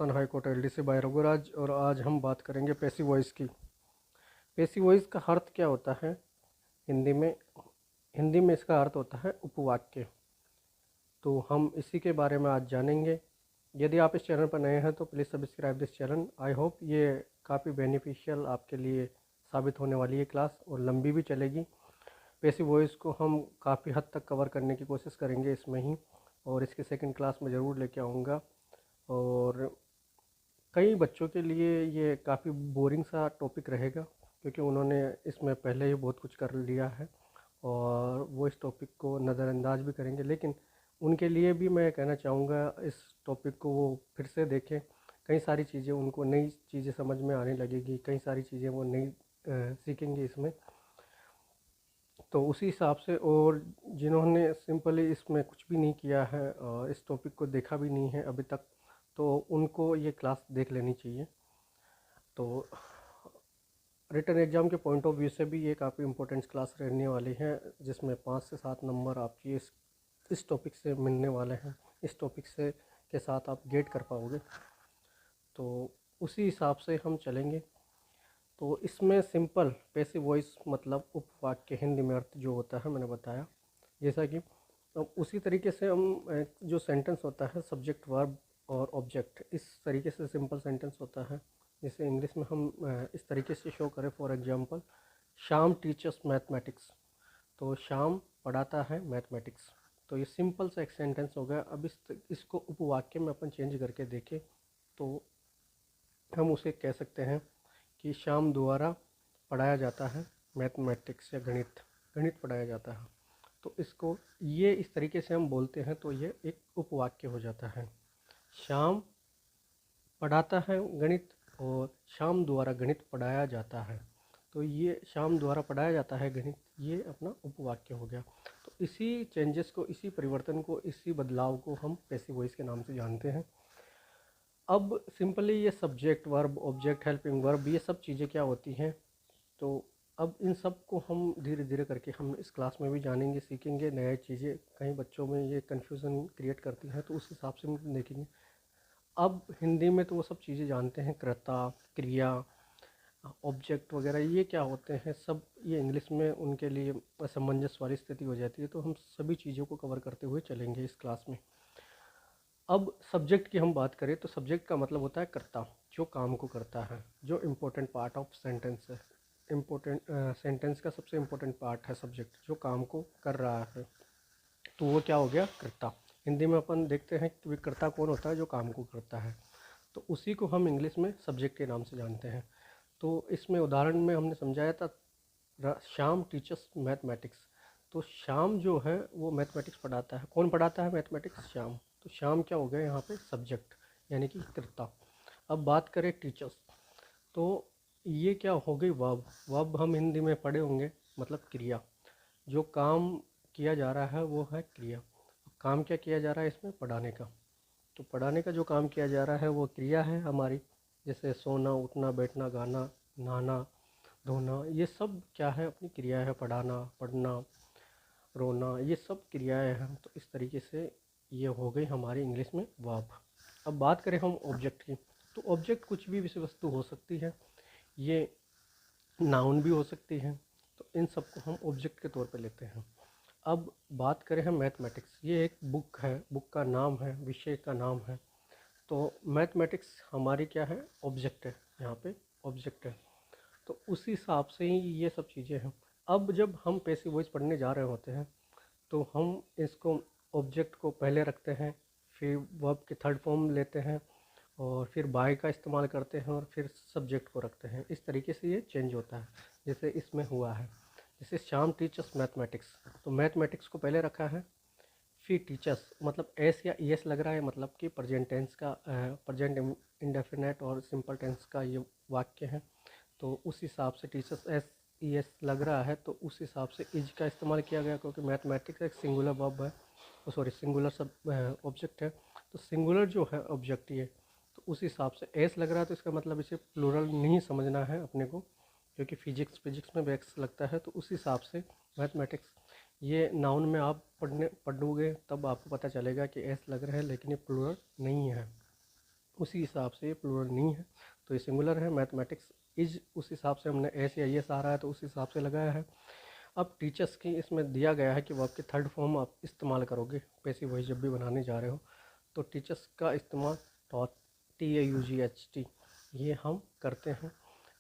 Rajasthan high court LDC by Raghuraj. और आज हम बात करेंगे पैसिव वॉइस की। पैसिव वॉइस का अर्थ क्या होता है हिंदी में इसका अर्थ होता है उपवाक्य। तो हम इसी के बारे में आज जानेंगे। यदि आप इस चैनल पर नए हैं तो please subscribe this channel. I hope ये काफ़ी बेनिफिशियल आपके लिए साबित होने वाली है क्लास, और लंबी भी चलेगी। पैसिव वॉइस को हम काफ़ी हद तक कवर करने की कोशिश करेंगे इसमें ही, और इसकी सेकंड क्लास में ज़रूर लेके आऊँगा। और कई बच्चों के लिए ये काफ़ी बोरिंग सा टॉपिक रहेगा, क्योंकि उन्होंने इसमें पहले ही बहुत कुछ कर लिया है और वो इस टॉपिक को नज़रअंदाज भी करेंगे। लेकिन उनके लिए भी मैं कहना चाहूँगा इस टॉपिक को वो फिर से देखें। कई सारी चीज़ें उनको नई चीज़ें समझ में आने लगेगी, कई सारी चीज़ें वो नई सीखेंगे इसमें। तो उसी हिसाब से, और जिन्होंने सिंपली इसमें कुछ भी नहीं किया है, इस टॉपिक को देखा भी नहीं है अभी तक, तो उनको ये क्लास देख लेनी चाहिए। तो रिटन एग्ज़ाम के पॉइंट ऑफ व्यू से भी ये काफ़ी इम्पोर्टेंट क्लास रहने वाली है, जिसमें 5 से 7 नंबर आपकी इस टॉपिक से मिलने वाले हैं। इस टॉपिक से के साथ आप गेट कर पाओगे, तो उसी हिसाब से हम चलेंगे। तो इसमें सिंपल पैसिव वॉइस मतलब उपवाक्य, हिंदी में अर्थ जो होता है मैंने बताया। जैसा कि अब उसी तरीके से हम जो सेंटेंस होता है सब्जेक्ट वर्ब और ऑब्जेक्ट, इस तरीके से सिंपल सेंटेंस होता है। जैसे इंग्लिश में हम इस तरीके से शो करें, for example Shyam teachers mathematics, तो श्याम पढ़ाता है मैथमेटिक्स। तो ये सिंपल सा एक सेंटेंस हो गया। अब इसको उपवाक्य में अपन चेंज करके देखें तो हम उसे कह सकते हैं कि श्याम द्वारा पढ़ाया जाता है मैथमेटिक्स या गणित पढ़ाया जाता है। तो इसको ये इस तरीके से हम बोलते हैं तो ये एक उपवाक्य हो जाता है। श्याम पढ़ाता है गणित और श्याम द्वारा गणित पढ़ाया जाता है। तो ये श्याम द्वारा पढ़ाया जाता है गणित, ये अपना उपवाक्य हो गया। तो इसी चेंजेस को, इसी परिवर्तन को, इसी बदलाव को हम पैसिव वॉइस के नाम से जानते हैं। अब सिंपली ये subject verb object helping verb ये सब चीज़ें क्या होती हैं, तो अब इन सब को हम धीरे धीरे करके हम इस क्लास में भी जानेंगे, सीखेंगे। नई चीज़ें कई बच्चों में ये कन्फ्यूज़न क्रिएट करती हैं, तो उस हिसाब से हम देखेंगे। अब हिंदी में तो वो सब चीज़ें जानते हैं, कर्ता, क्रिया, ऑब्जेक्ट वगैरह ये क्या होते हैं सब, ये इंग्लिश में उनके लिए असमंजस वाली स्थिति हो जाती है। तो हम सभी चीज़ों को कवर करते हुए चलेंगे इस क्लास में। अब सब्जेक्ट की हम बात करें तो सब्जेक्ट का मतलब होता है कर्ता, जो काम को करता है, जो इम्पोर्टेंट पार्ट ऑफ सेंटेंस है। सेंटेंस का सबसे इम्पोर्टेंट पार्ट है सब्जेक्ट, जो काम को कर रहा है। तो वो क्या हो गया, कर्ता। हिंदी में अपन देखते हैं कि कर्ता कौन होता है, जो काम को करता है। तो उसी को हम इंग्लिश में सब्जेक्ट के नाम से जानते हैं। तो इसमें उदाहरण में हमने समझाया था श्याम टीचर्स मैथमेटिक्स। तो श्याम जो है वो मैथमेटिक्स पढ़ाता है। कौन पढ़ाता है मैथमेटिक्स? श्याम। तो श्याम क्या हो गया यहाँ पे, सब्जेक्ट, यानी कि कर्ता। अब बात करें टीचर्स, तो ये क्या हो गई, वर्ब। वर्ब हम हिंदी में पढ़े होंगे, मतलब क्रिया। जो काम किया जा रहा है वो है क्रिया। काम क्या किया जा रहा है इसमें, पढ़ाने का। तो पढ़ाने का जो काम किया जा रहा है वो क्रिया है हमारी। जैसे सोना, उठना, बैठना, गाना, नहाना, धोना, ये सब क्या है, अपनी क्रिया है। पढ़ाना, पढ़ना, रोना, ये सब क्रियाएं हैं। तो इस तरीके से ये हो गई हमारी इंग्लिश में वर्ब। अब बात करें हम ऑब्जेक्ट की, तो ऑब्जेक्ट कुछ भी विषय वस्तु हो सकती है, ये नाउन भी हो सकती है। तो इन सब को हम ऑब्जेक्ट के तौर पे लेते हैं। अब बात करें हम मैथमेटिक्स, ये एक बुक है, बुक का नाम है, विषय का नाम है। तो मैथमेटिक्स हमारी क्या है, ऑब्जेक्ट है, यहाँ पे ऑब्जेक्ट है। तो उस हिसाब से ही ये सब चीज़ें हैं। अब जब हम पैसिव वॉइस पढ़ने जा रहे होते हैं तो हम इसको, ऑब्जेक्ट को पहले रखते हैं, फिर वर्ब के थर्ड फॉर्म लेते हैं, और फिर बाय का इस्तेमाल करते हैं, और फिर सब्जेक्ट को रखते हैं। इस तरीके से ये चेंज होता है, जैसे इसमें हुआ है। जैसे श्याम टीचर्स मैथमेटिक्स, तो मैथमेटिक्स को पहले रखा है, फिर टीचर्स, मतलब एस या ई एस लग रहा है, मतलब कि प्रेजेंट टेंस का, प्रेजेंट इंडेफिनेट और सिंपल टेंस का ये वाक्य है। तो उस हिसाब से टीचर्स एस ई एस लग रहा है, तो उस हिसाब से इज का इस्तेमाल किया गया, क्योंकि मैथमेटिक्स एक सिंगुलर वर्ब है, सॉरी सिंगुलर सब ऑब्जेक्ट है। तो सिंगुलर जो है ऑब्जेक्ट ये, तो उस हिसाब से एस लग रहा है, तो इसका मतलब इसे प्लूरल नहीं समझना है अपने को, क्योंकि फिजिक्स में एक्स लगता है। तो उस हिसाब से मैथमेटिक्स, ये नाउन में आप पढ़ोगे तब आपको पता चलेगा कि एस लग रहा है, लेकिन ये प्लूरल नहीं है। उसी हिसाब से ये प्लूरल नहीं है, तो ये सिंगुलर है। मैथमेटिक्स इज उस हिसाब से हमने एस या एस आ रहा है तो उस हिसाब से लगाया है। अब टीचर्स की इसमें दिया गया है कि वर्ब की थर्ड फॉर्म आप इस्तेमाल करोगे पैसिव वॉइस जब भी बनाने जा रहे हो, तो टीचर्स का इस्तेमाल टॉट TAUGHT ये हम करते हैं।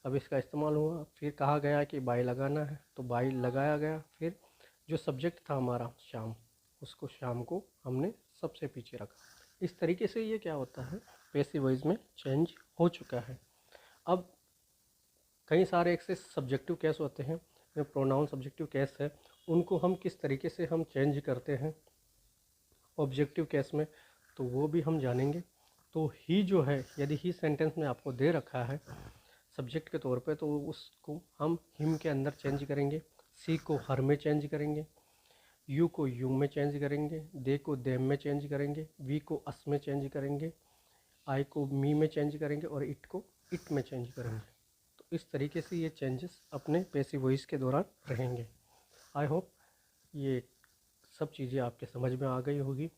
अब इसका इस्तेमाल हुआ, फिर कहा गया कि बाई लगाना है तो बाई लगाया गया। फिर जो सब्जेक्ट था हमारा शाम, उसको शाम को हमने सबसे पीछे रखा। इस तरीके से ये क्या होता है, पैसिव वॉइस में चेंज हो चुका है। अब कई सारे एक से सब्जेक्टिव केस होते हैं, जो प्रोनाउन सब्जेक्टिव केस है, उनको हम किस तरीके से हम चेंज करते हैं ऑब्जेक्टिव केस में, तो वो भी हम जानेंगे। तो ही जो है, यदि ही सेंटेंस में आपको दे रखा है सब्जेक्ट के तौर पे, तो उसको हम हिम के अंदर चेंज करेंगे। सी को हर में चेंज करेंगे, यू को यू में चेंज करेंगे, दे को देम में चेंज करेंगे, वी को अस में चेंज करेंगे, आई को मी में चेंज करेंगे और इट को इट में चेंज करेंगे। तो इस तरीके से ये चेंजेस अपने पैसिव वॉइस के दौरान रहेंगे। आई होप ये सब चीज़ें आपके समझ में आ गई होगी।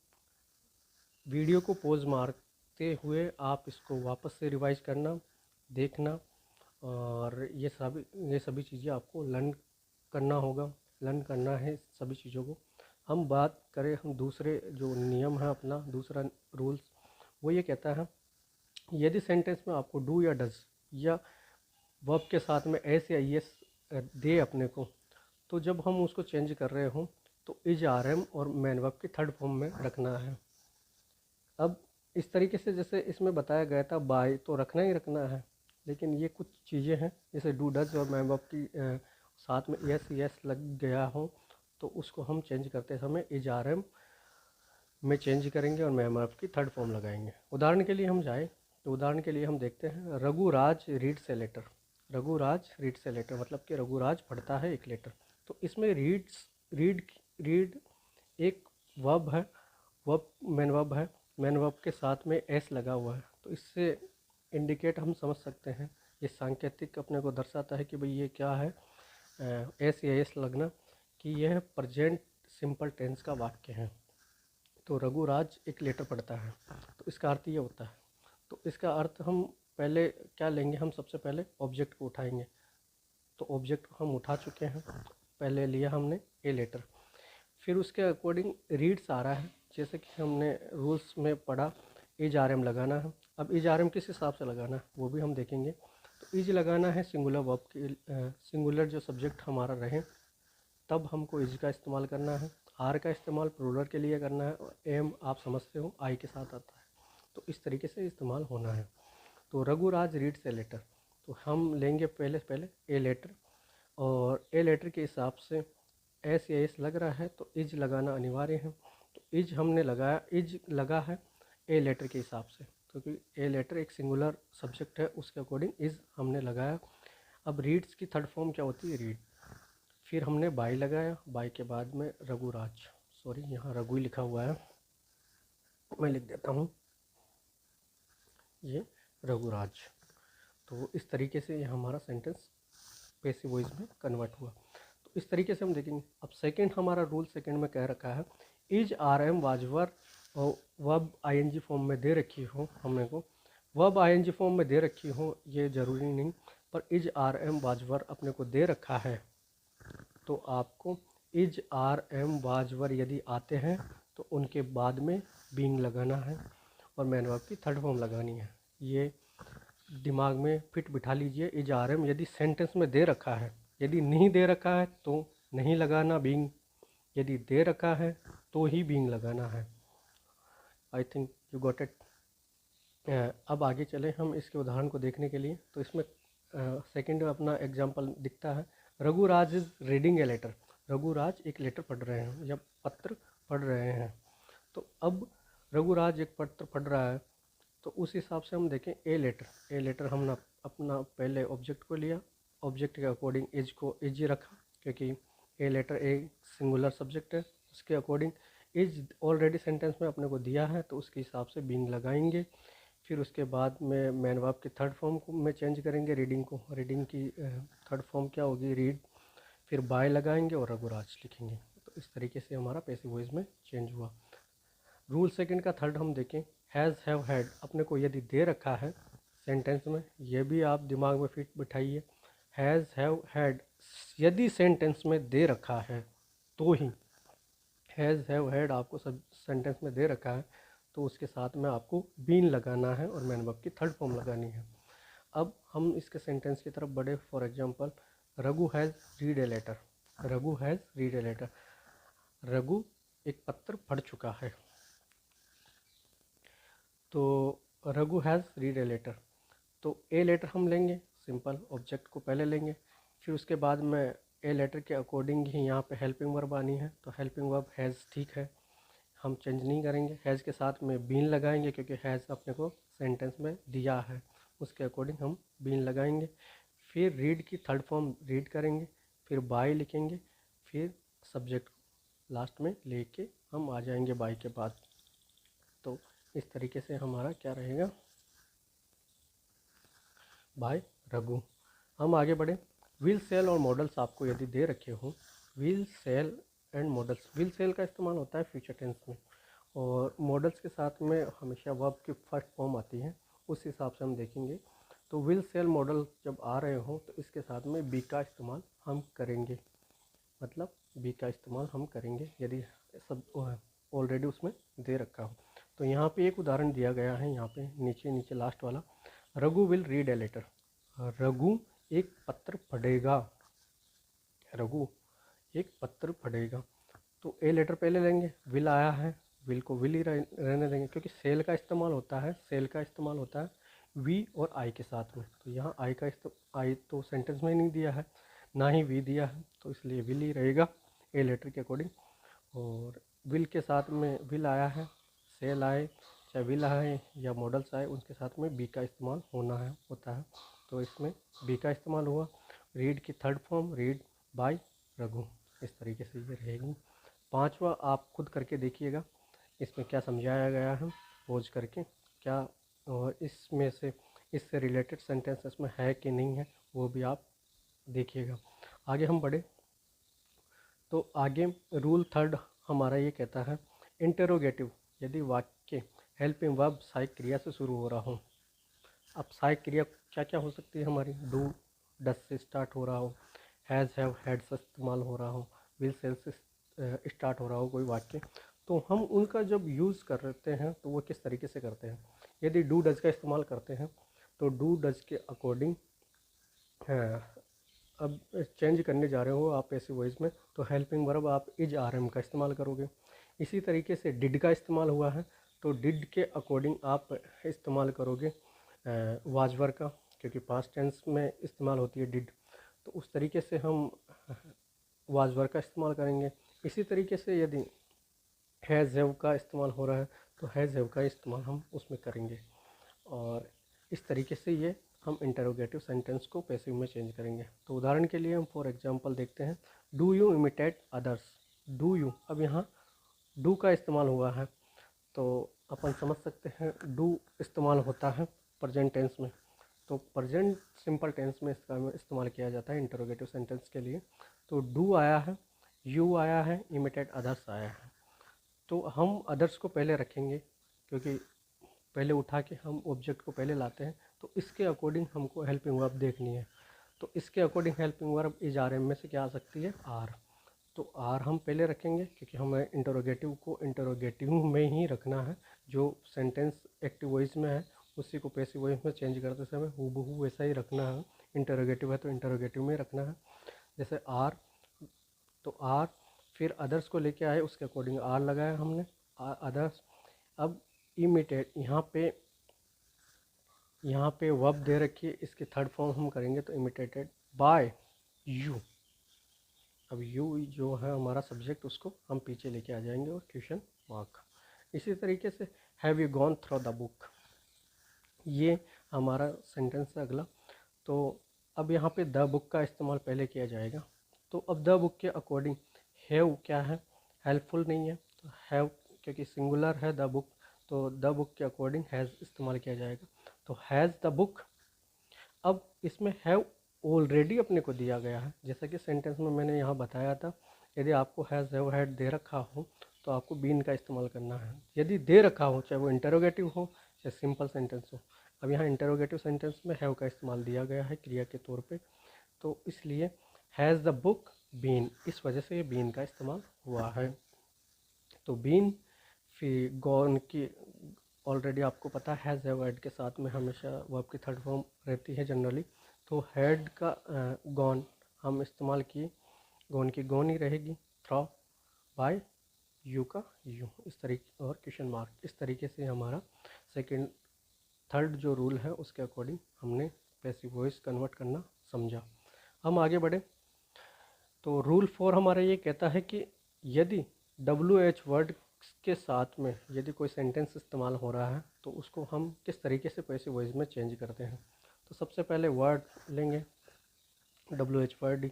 वीडियो को पॉज मारते हुए आप इसको वापस से रिवाइज करना, देखना, और ये सभी चीज़ें आपको लर्न करना होगा, लर्न करना है सभी चीज़ों को। हम बात करें, हम दूसरे जो नियम है अपना दूसरा रूल्स, वो ये कहता है यदि सेंटेंस में आपको डू या डज या वर्ब के साथ में एस या एस दे अपने को, तो जब हम उसको चेंज कर रहे हों तो इज RM और मैन वर्ब की थर्ड फॉर्म में रखना है। अब इस तरीके से जैसे इसमें बताया गया था बाय, तो रखना ही रखना है, लेकिन ये कुछ चीज़ें हैं जैसे डू डज और मैन वर्ब की साथ में एस लग गया हो तो उसको हम चेंज करते समय इज RM में चेंज करेंगे और मैन वर्ब की थर्ड फॉर्म लगाएंगे। उदाहरण के लिए हम जाए तो उदाहरण के लिए हम देखते हैं Raghuraj reads a letter. Raghuraj reads a letter मतलब कि रघुराज पढ़ता है एक लेटर। तो इसमें रीड एक वर्ब है, वर्ब मैन वर्ब है, मैन वर्ब के साथ में एस लगा हुआ है। तो इससे इंडिकेट हम समझ सकते हैं, ये सांकेतिक अपने को दर्शाता है कि भाई ये क्या है, एस या एस लगना, कि यह प्रेजेंट सिंपल टेंस का वाक्य है। तो रघुराज एक लेटर पढ़ता है, तो इसका अर्थ ये होता है। तो इसका अर्थ हम पहले क्या लेंगे, हम सबसे पहले ऑब्जेक्ट को उठाएंगे। तो ऑब्जेक्ट हम उठा चुके हैं, पहले लिया हमने ए लेटर, फिर उसके अकॉर्डिंग रीड्स आ रहा है, जैसे कि हमने रूल्स में पढ़ा इज RM लगाना है। अब इज RM किस हिसाब से लगाना है वो भी हम देखेंगे। तो इज लगाना है सिंगुलर वर्ब की, सिंगुलर जो सब्जेक्ट हमारा रहे तब हमको इज का इस्तेमाल करना है। आर का इस्तेमाल प्लूरल के लिए करना है, और एम आप समझते हो आई के साथ आता है। तो इस तरीके से इस्तेमाल होना है। तो रघुराज रीड्स ए लेटर, तो हम लेंगे पहले ए लेटर, और ए लेटर के हिसाब से एस या एस लग रहा है तो इज लगाना अनिवार्य है। तो इज हमने लगाया, इज लगा है ए लेटर के हिसाब से, क्योंकि ए लेटर एक सिंगुलर सब्जेक्ट है, उसके अकॉर्डिंग इज हमने लगाया। अब रीड्स की थर्ड फॉर्म क्या होती है, रीड। फिर हमने बाई लगाया, बाई के बाद में रघुराज, सॉरी यहाँ रघु लिखा हुआ है, मैं लिख देता हूँ ये रघुराज। तो इस तरीके से ये हमारा सेंटेंस पैसिव वॉइस में कन्वर्ट हुआ। तो इस तरीके से हम देखेंगे। अब सेकंड हमारा रूल सेकंड में कह रखा है इज RM वाजवर और वर्ब ING फॉर्म में दे रखी हो, हमने को वर्ब ING फॉर्म में दे रखी हो ये ज़रूरी नहीं, पर इज RM वाजवर अपने को दे रखा है तो आपको इज RM वाजवर यदि आते हैं तो उनके बाद में बीइंग लगाना है और मैन वर्ब की थर्ड फॉर्म लगानी है। ये दिमाग में फिट बिठा लीजिए। इज RM यदि सेंटेंस में दे रखा है, यदि नहीं दे रखा है तो नहीं लगाना बीइंग, यदि दे रखा है तो ही बीइंग लगाना है। I think you got it. अब आगे चले हम इसके उदाहरण को देखने के लिए। तो इसमें सेकंड अपना एग्जांपल दिखता है Raghuraj is reading a letter. Raghuraj एक लेटर पढ़ रहे हैं या पत्र पढ़ रहे हैं। तो अब रघुराज एक पत्र पढ़ रहा है, तो उस हिसाब से हम देखें ए लेटर हमने अपना पहले ऑब्जेक्ट को लिया, ऑब्जेक्ट के अकॉर्डिंग एज को एज ही रखा, क्योंकि a letter a singular subject है। उसके अकॉर्डिंग एज ऑलरेडी सेंटेंस में अपने को दिया है तो उसके हिसाब से बीइंग लगाएंगे। फिर उसके बाद में मैन वर्ब की थर्ड फॉर्म को में चेंज करेंगे रीडिंग को, रीडिंग की थर्ड फॉर्म क्या होगी, रीड। फिर बाय लगाएंगे और रघुराज लिखेंगे। तो इस तरीके से हमारा पैसिव वॉइस में चेंज हुआ। रूल सेकंड का थर्ड हम देखें, हैज़ हैव हैड अपने को यदि दे रखा है सेंटेंस में, ये भी आप दिमाग में फिट बिठाइए। हैज़ हैव हैड यदि सेंटेंस में दे रखा है तो ही, हैज़ हैव हैड आपको सब सेंटेंस में दे रखा है तो उसके साथ में आपको बीन लगाना है और मैन वर्ब की थर्ड फॉर्म लगानी है। अब हम इसके सेंटेंस की तरफ बढ़े। For example, Raghu has read a letter. Raghu has read a letter, Raghu एक पत्र पढ़ चुका है। तो Raghu has read a letter, तो ए लेटर हम लेंगे, सिंपल ऑब्जेक्ट को पहले लेंगे, फिर उसके बाद में ए लेटर के अकॉर्डिंग ही यहाँ पे हेल्पिंग वर्ब आनी है। तो हेल्पिंग वर्ब हैज़, ठीक है, हम चेंज नहीं करेंगे। हैज़ के साथ में बीन लगाएंगे क्योंकि हैज़ अपने को सेंटेंस में दिया है, उसके अकॉर्डिंग हम बीन लगाएंगे। फिर रीड की थर्ड फॉर्म रीड करेंगे, फिर बाय लिखेंगे, फिर सब्जेक्ट लास्ट में लेके हम आ जाएंगे बाय के बाद। तो इस तरीके से हमारा क्या रहेगा, बाय रघु। हम आगे बढ़े। विल सेल और मॉडल्स आपको यदि दे रखे हो, will shall and modals, will shall का इस्तेमाल होता है फ्यूचर टेंस में, और मॉडल्स के साथ में हमेशा वर्ब की फर्स्ट फॉर्म आती है, उस हिसाब से हम देखेंगे। तो विल सेल मॉडल जब आ रहे हो तो इसके साथ में बी का इस्तेमाल हम करेंगे, मतलब बी का इस्तेमाल हम करेंगे यदि सब ऑलरेडी उसमें दे रखा हो। तो यहाँ पे एक उदाहरण दिया गया है, यहाँ पे नीचे नीचे लास्ट वाला, Raghu will read a letter. Raghu एक पत्र पढ़ेगा, रघु एक पत्र पढ़ेगा। तो ए लेटर पहले लेंगे, विल आया है, विल को विल ही रहने देंगे क्योंकि सेल का इस्तेमाल होता है, सेल का इस्तेमाल होता है वी और आई के साथ में। तो यहाँ आई का आई तो सेंटेंस में नहीं दिया है, ना ही वी दिया है, तो इसलिए विल ही रहेगा ए लेटर के अकॉर्डिंग। और विल के साथ में विल आया है, सेल आए, चाहे विल आए या मॉडल्स आए, उनके साथ में बी का इस्तेमाल होता है। तो इसमें बी का इस्तेमाल हुआ। रीड की third form read by Raghu, इस तरीके से ये रहेगी। पांचवा आप खुद करके देखिएगा इसमें क्या समझाया गया है, पोज करके क्या, और इसमें से इससे रिलेटेड सेंटेंस इसमें है कि नहीं है वो भी आप देखिएगा। आगे हम बढ़े तो आगे रूल थर्ड हमारा ये कहता है, इंटरोगेटिव यदि वाक्य हेल्पिंग वर्ब सहायक क्रिया से शुरू हो रहा हो। अब सहायक क्रिया क्या क्या हो सकती है हमारी, डू डस से स्टार्ट हो रहा हो, हैज़ हैव हैड से इस्तेमाल हो रहा हो, विल सेल से स्टार्ट हो रहा हो कोई वाक्य, तो हम उनका जब यूज़ करते हैं तो वो किस तरीके से करते हैं। यदि डू डज का इस्तेमाल करते हैं तो डू डज के अकॉर्डिंग अब चेंज करने जा रहे हो आप ऐसी वॉइस में, तो हेल्पिंग वर्ब आप इज आर एम का इस्तेमाल करोगे। इसी तरीके से डिड का इस्तेमाल हुआ है तो डिड के अकॉर्डिंग आप इस्तेमाल करोगे वाज वर्ब का, क्योंकि पास्ट टेंस में इस्तेमाल होती है डिड, तो उस तरीके से हम वाज वर्ब का इस्तेमाल करेंगे। इसी तरीके से यदि हैज़ हैव का इस्तेमाल हो रहा है तो हैज़ हैव का इस्तेमाल हम उसमें करेंगे, और इस तरीके से ये हम इंटरोगेटिव सेंटेंस को पैसिव में चेंज करेंगे। तो उदाहरण के लिए हम फॉर एग्जांपल देखते हैं, do you imitate others. Do you, अब यहाँ डू का इस्तेमाल हुआ है तो अपन समझ सकते हैं डू इस्तेमाल होता है प्रेजेंट टेंस में, तो प्रेजेंट सिंपल टेंस में इसका इस्तेमाल किया जाता है इंटरोगेटिव सेंटेंस के लिए। तो डू आया है, यू आया है, इमिटेट अदर्स आया है, तो हम अदर्स को पहले रखेंगे क्योंकि पहले उठा के हम ऑब्जेक्ट को पहले लाते हैं, तो इसके अकॉर्डिंग हमको हेल्पिंग वर्ब देखनी है। तो इसके according helping verb is are am में से क्या आ सकती है, आर। तो आर हम पहले रखेंगे क्योंकि हमें इंटरोगेटिव को इंटरोगेटिव में ही रखना है, जो सेंटेंस एक्टिव वॉइस में है उसी को पैसिव वॉइस में चेंज करते समय हूबहू वैसा ही रखना है। इंटरोगेटिव है तो इंटरोगेटिव में रखना है, जैसे आर, तो आर, फिर अदर्स को लेके आए उसके अकॉर्डिंग आर लगाया हमने, अदर्स। अब इमिटेट, यहाँ पे वर्ब दे रखी है, इसकी थर्ड फॉर्म हम करेंगे तो इमिटेटेड बाय यू। अब यू जो है हमारा सब्जेक्ट, उसको हम पीछे लेके आ जाएंगे और क्वेश्चन मार्क। इसी तरीके से have you gone through the book, ये हमारा सेंटेंस है अगला। तो अब यहाँ पे द बुक का इस्तेमाल पहले किया जाएगा, तो अब द बुक के अकॉर्डिंग हैव क्या है, हेल्पफुल नहीं है, तो हैव क्योंकि सिंगुलर है द बुक, तो द बुक के अकॉर्डिंग हैज़ इस्तेमाल किया जाएगा, तो हैज़ द बुक। अब इसमें हैव ऑलरेडी अपने को दिया गया है, जैसा कि सेंटेंस में मैंने यहाँ बताया था, यदि आपको हैज़ हैव हैड दे रखा हो तो आपको बीन का इस्तेमाल करना है। यदि दे रखा हो, चाहे वो इंटरोगेटिव हो या सिंपल सेंटेंस हो। अब यहाँ इंटरोगेटिव सेंटेंस में हैव का इस्तेमाल दिया गया है क्रिया के तौर पे, तो इसलिए हैज़ द बुक बीन, इस वजह से ये बीन का इस्तेमाल हुआ है। तो बीन फिर गॉन की ऑलरेडी आपको पता है हैज़ हैव हैड के साथ में हमेशा वर्ब की थर्ड फॉर्म रहती है जनरली। तो हैड का गॉन हम इस्तेमाल किए, गॉन की गॉन ही रहेगी, थ्रो बाय यू का यू, इस तरीके, और क्वेश्चन मार्क। इस तरीके से हमारा सेकंड थर्ड जो रूल है उसके अकॉर्डिंग हमने पैसिव वॉइस कन्वर्ट करना समझा। हम आगे बढ़े तो रूल 4 हमारा ये कहता है कि यदि WH वर्ड के साथ में यदि कोई सेंटेंस इस्तेमाल हो रहा है तो उसको हम किस तरीके से पैसिव वॉइस में चेंज करते हैं। तो सबसे पहले वर्ड लेंगे WH वर्ड,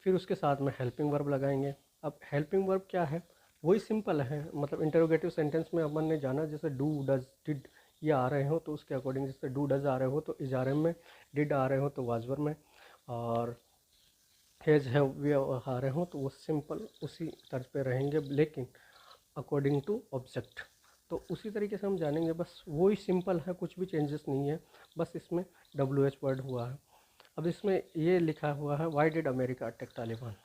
फिर उसके साथ में हेल्पिंग वर्ब लगाएंगे। अब हेल्पिंग वर्ब क्या है, वही सिंपल है, मतलब इंटरोगेटिव सेंटेंस में अपन ने जाना जैसे डू डज डिड ये आ रहे हो तो उसके अकॉर्डिंग, जैसे डू डज आ रहे हो तो इज आर एम में, डिड आ रहे हो तो वाज वर में, और हैज हैव वी आ रहे हो तो वो सिंपल उसी तर्ज पे रहेंगे, लेकिन अकॉर्डिंग टू ऑब्जेक्ट। तो उसी तरीके से हम जानेंगे, बस वही सिंपल है, कुछ भी चेंजेस नहीं है, बस इसमें WH वर्ड हुआ है। अब इसमें ये लिखा हुआ है why did America attack Taliban.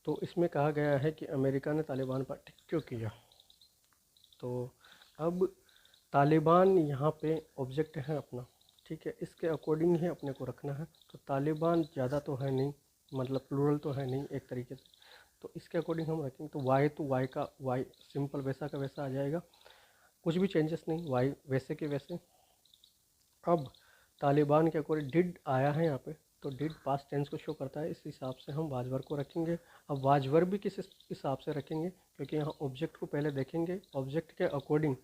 तो इसमें कहा गया है कि अमेरिका ने तालिबान पर अटैक क्यों किया। तो अब तालिबान यहाँ पे ऑब्जेक्ट है अपना, ठीक है, इसके अकॉर्डिंग ही अपने को रखना है। तो तालिबान ज़्यादा तो है नहीं, मतलब प्लूरल तो है नहीं एक तरीके से, तो इसके अकॉर्डिंग हम रखेंगे। तो वाई, तो वाई का वाई सिंपल वैसा का वैसा आ जाएगा, कुछ भी चेंजेस नहीं, वाई वैसे के वैसे। अब तालिबान के अकॉर्डिंग डिड आया है यहाँ पे, तो डिड पास्ट टेंस को शो करता है, इस हिसाब से हम वाजवर को रखेंगे। अब वाजवर भी किस हिसाब से रखेंगे, क्योंकि यहाँ ऑब्जेक्ट को पहले देखेंगे, ऑब्जेक्ट के अकॉर्डिंग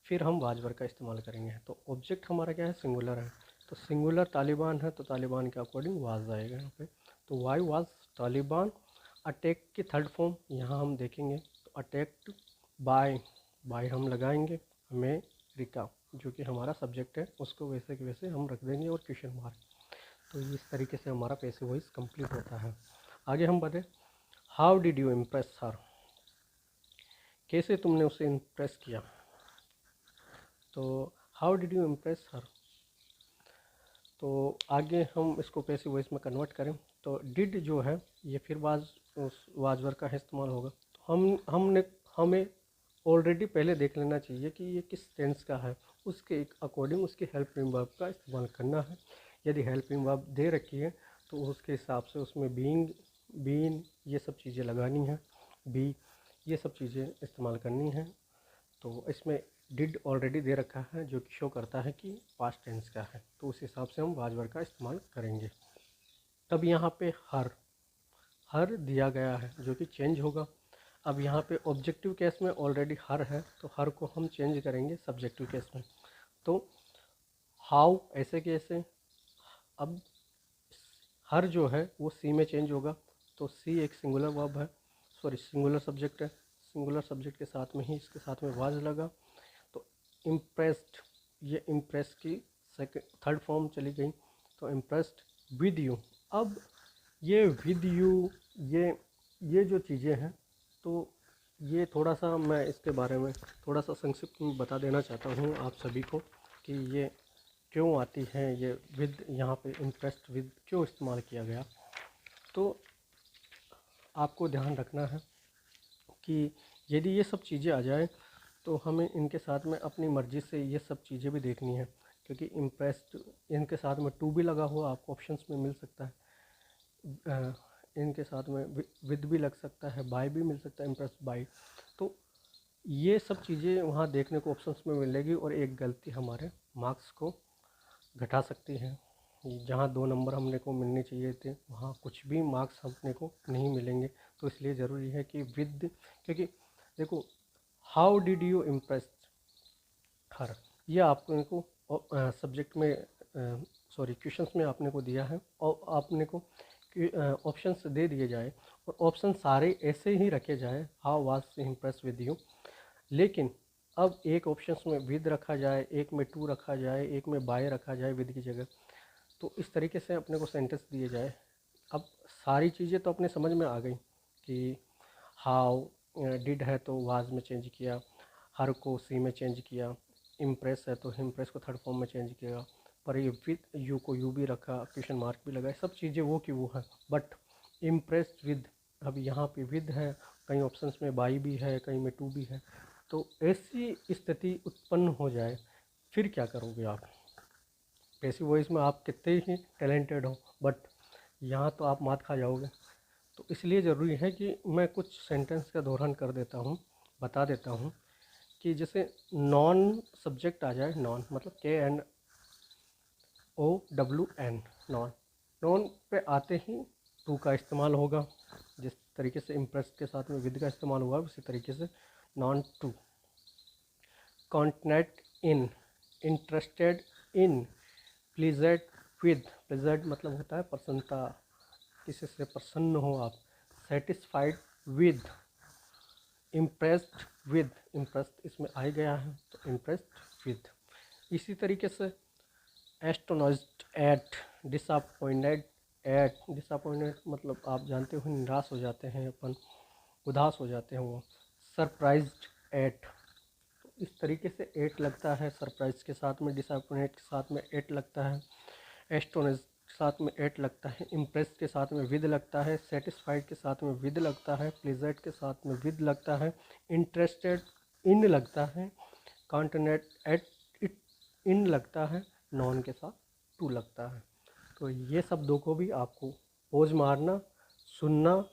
फिर हम वाजवर का इस्तेमाल करेंगे। तो ऑब्जेक्ट हमारा क्या है, सिंगुलर है, तो सिंगुलर तालिबान है, तो तालिबान के अकॉर्डिंग वाज आएगा यहाँ पे। तो वाई वाज तालिबान अटैक की थर्ड फॉर्म यहाँ हम देखेंगे, तो अटैक्ड बाय हम लगाएंगे अमेरिका, जो कि हमारा सब्जेक्ट है, उसको वैसे के वैसे हम रख देंगे और क्वेश्चन मार्क। तो इस तरीके से हमारा पैसिव वॉइस कंप्लीट होता है। आगे हम बढ़े, हाउ डिड यू इम्प्रेस हर, कैसे तुमने उसे इम्प्रेस किया। तो हाउ डिड यू इम्प्रेस हर, तो आगे हम इसको पैसिव वॉइस में कन्वर्ट करें तो डिड जो है ये फिर वाजवर का इस्तेमाल होगा। तो हमें ऑलरेडी पहले देख लेना चाहिए कि ये किस टेंस का है, उसके अकॉर्डिंग उसकी हेल्पिंग वर्ब का इस्तेमाल करना है। यदि हेल्पिंग वर्ब दे रखी है तो उसके हिसाब से उसमें बीइंग, बीन ये सब चीज़ें लगानी है, बी ये सब चीज़ें इस्तेमाल करनी है। तो इसमें डिड ऑलरेडी दे रखा है जो कि शो करता है कि पास्ट टेंस का है, तो उस हिसाब से हम वाजवर का इस्तेमाल करेंगे। तब यहाँ पे हर दिया गया है जो कि चेंज होगा। अब यहाँ पे ऑब्जेक्टिव केस में ऑलरेडी हर है, तो हर को हम चेंज करेंगे सब्जेक्टिव केस में। तो हाउ ऐसे कैसे, अब हर जो है वो सी में चेंज होगा, तो सी एक सिंगुलर वर्ब है, सॉरी सिंगुलर सब्जेक्ट है, सिंगुलर सब्जेक्ट के साथ में ही इसके साथ में वाज लगा। तो इम्प्रेस्ड, ये इम्प्रेस की थर्ड फॉर्म चली गई, तो इम्प्रेस्ड विद यू। अब ये विद यू ये जो चीज़ें हैं, तो ये थोड़ा सा मैं इसके बारे में थोड़ा सा संक्षिप्त में बता देना चाहता हूँ आप सभी को कि ये क्यों आती है, ये विद यहाँ पे इम्प्रेस्ड विद क्यों इस्तेमाल किया गया। तो आपको ध्यान रखना है कि यदि ये सब चीज़ें आ जाए तो हमें इनके साथ में अपनी मर्ज़ी से ये सब चीज़ें भी देखनी है, क्योंकि इम्प्रेस्ड इनके साथ में टू भी लगा हुआ आपको ऑप्शंस में मिल सकता है, इनके साथ में विद भी लग सकता है, बाय भी मिल सकता है, इम्प्रेस्ड बाय। तो ये सब चीज़ें वहाँ देखने को ऑप्शंस में मिलेगी और एक गलती हमारे मार्क्स को घटा सकती है। जहाँ 2 नंबर हमने को मिलने चाहिए थे वहाँ कुछ भी मार्क्स हमने को नहीं मिलेंगे। तो इसलिए ज़रूरी है कि विद, क्योंकि देखो हाउ डिड यू इम्प्रेस हर, ये आपने को सब्जेक्ट में सॉरी क्वेश्चंस में आपने को दिया है और आपने को ऑप्शंस दे दिए जाए और ऑप्शन सारे ऐसे ही रखे जाए, how was impress with you, लेकिन अब एक ऑप्शंस में विद रखा जाए, एक में टू रखा जाए, एक में बाय रखा जाए विद की जगह, तो इस तरीके से अपने को सेंटेंस दिए जाए। अब सारी चीज़ें तो अपने समझ में आ गई कि हाउ, डिड है तो वाज में चेंज किया, हर को सी में चेंज किया, इम्प्रेस है तो इम्प्रेस को थर्ड फॉर्म में चेंज किया, पर ये विद यू को यू भी रखा, क्वेश्चन मार्क भी लगाए, सब चीज़ें वो की वो है। बट इम्प्रेस्ड विद, अब यहाँ पे विद है, कई ऑप्शंस में बाई भी है, कहीं में टू भी है। तो ऐसी स्थिति उत्पन्न हो जाए फिर क्या करोगे आप? पैसिव वॉइस में आप कितने ही टैलेंटेड हो, बट यहाँ तो आप मात खा जाओगे। तो इसलिए ज़रूरी है कि मैं कुछ सेंटेंस का दोहरान कर देता हूँ, बता देता हूँ कि जैसे नॉन सब्जेक्ट आ जाए, नॉन मतलब KNOWN, नॉन। नॉन पे आते ही टू का इस्तेमाल होगा, जिस तरीके से इम्प्रेस के साथ में विद का इस्तेमाल हुआ उसी तरीके से known to. Contact in, interested in, pleased with, pleased मतलब होता है प्रसन्नता, किसी से प्रसन्न हो आप। Satisfied with, impressed with, impressed इसमें आ गया है तो इम्प्रेस्ड विद। इसी तरीके से एस्टोनाइज्ड एट, डिसअपॉइंटेड एट, डिसअपॉइंटेड मतलब आप जानते हो निराश हो जाते हैं अपन, उदास हो जाते हैं वो। सरप्राइज्ड एट, तो इस तरीके से एट लगता है, सरप्राइज के साथ में, डिसअपॉइंटेड के साथ में एट लगता है, एस्टोनिश के साथ में एट लगता है, इम्प्रेस के साथ में विद लगता है, सेटिस्फाइड के साथ में विद लगता है, प्लीजेंट के साथ में विद लगता है, इंटरेस्टेड इन लगता है, कॉन्टिनेंट एट इट इन लगता है, नॉन के साथ टू लगता है। तो ये शब्दों को भी आपको पोज मारना, सुनना,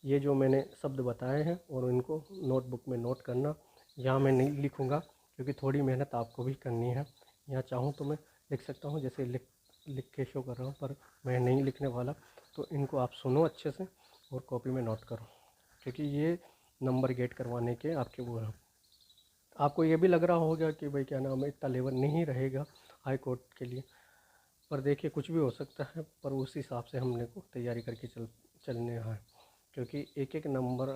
ये जो मैंने शब्द बताए हैं और इनको नोटबुक में नोट करना। यहाँ मैं नहीं लिखूँगा क्योंकि थोड़ी मेहनत आपको भी करनी है। यहाँ चाहूँ तो मैं लिख सकता हूँ, जैसे लिख के शो कर रहा हूँ, पर मैं नहीं लिखने वाला। तो इनको आप सुनो अच्छे से और कॉपी में नोट करो, क्योंकि ये नंबर गेट करवाने के आपके वो हैं। आपको ये भी लग रहा होगा कि भाई क्या नाम है, इतना लेवल नहीं रहेगा हाई कोर्ट के लिए, पर देखिए कुछ भी हो सकता है, पर उस हिसाब से हमने को तैयारी करके चलने हैं, क्योंकि एक एक नंबर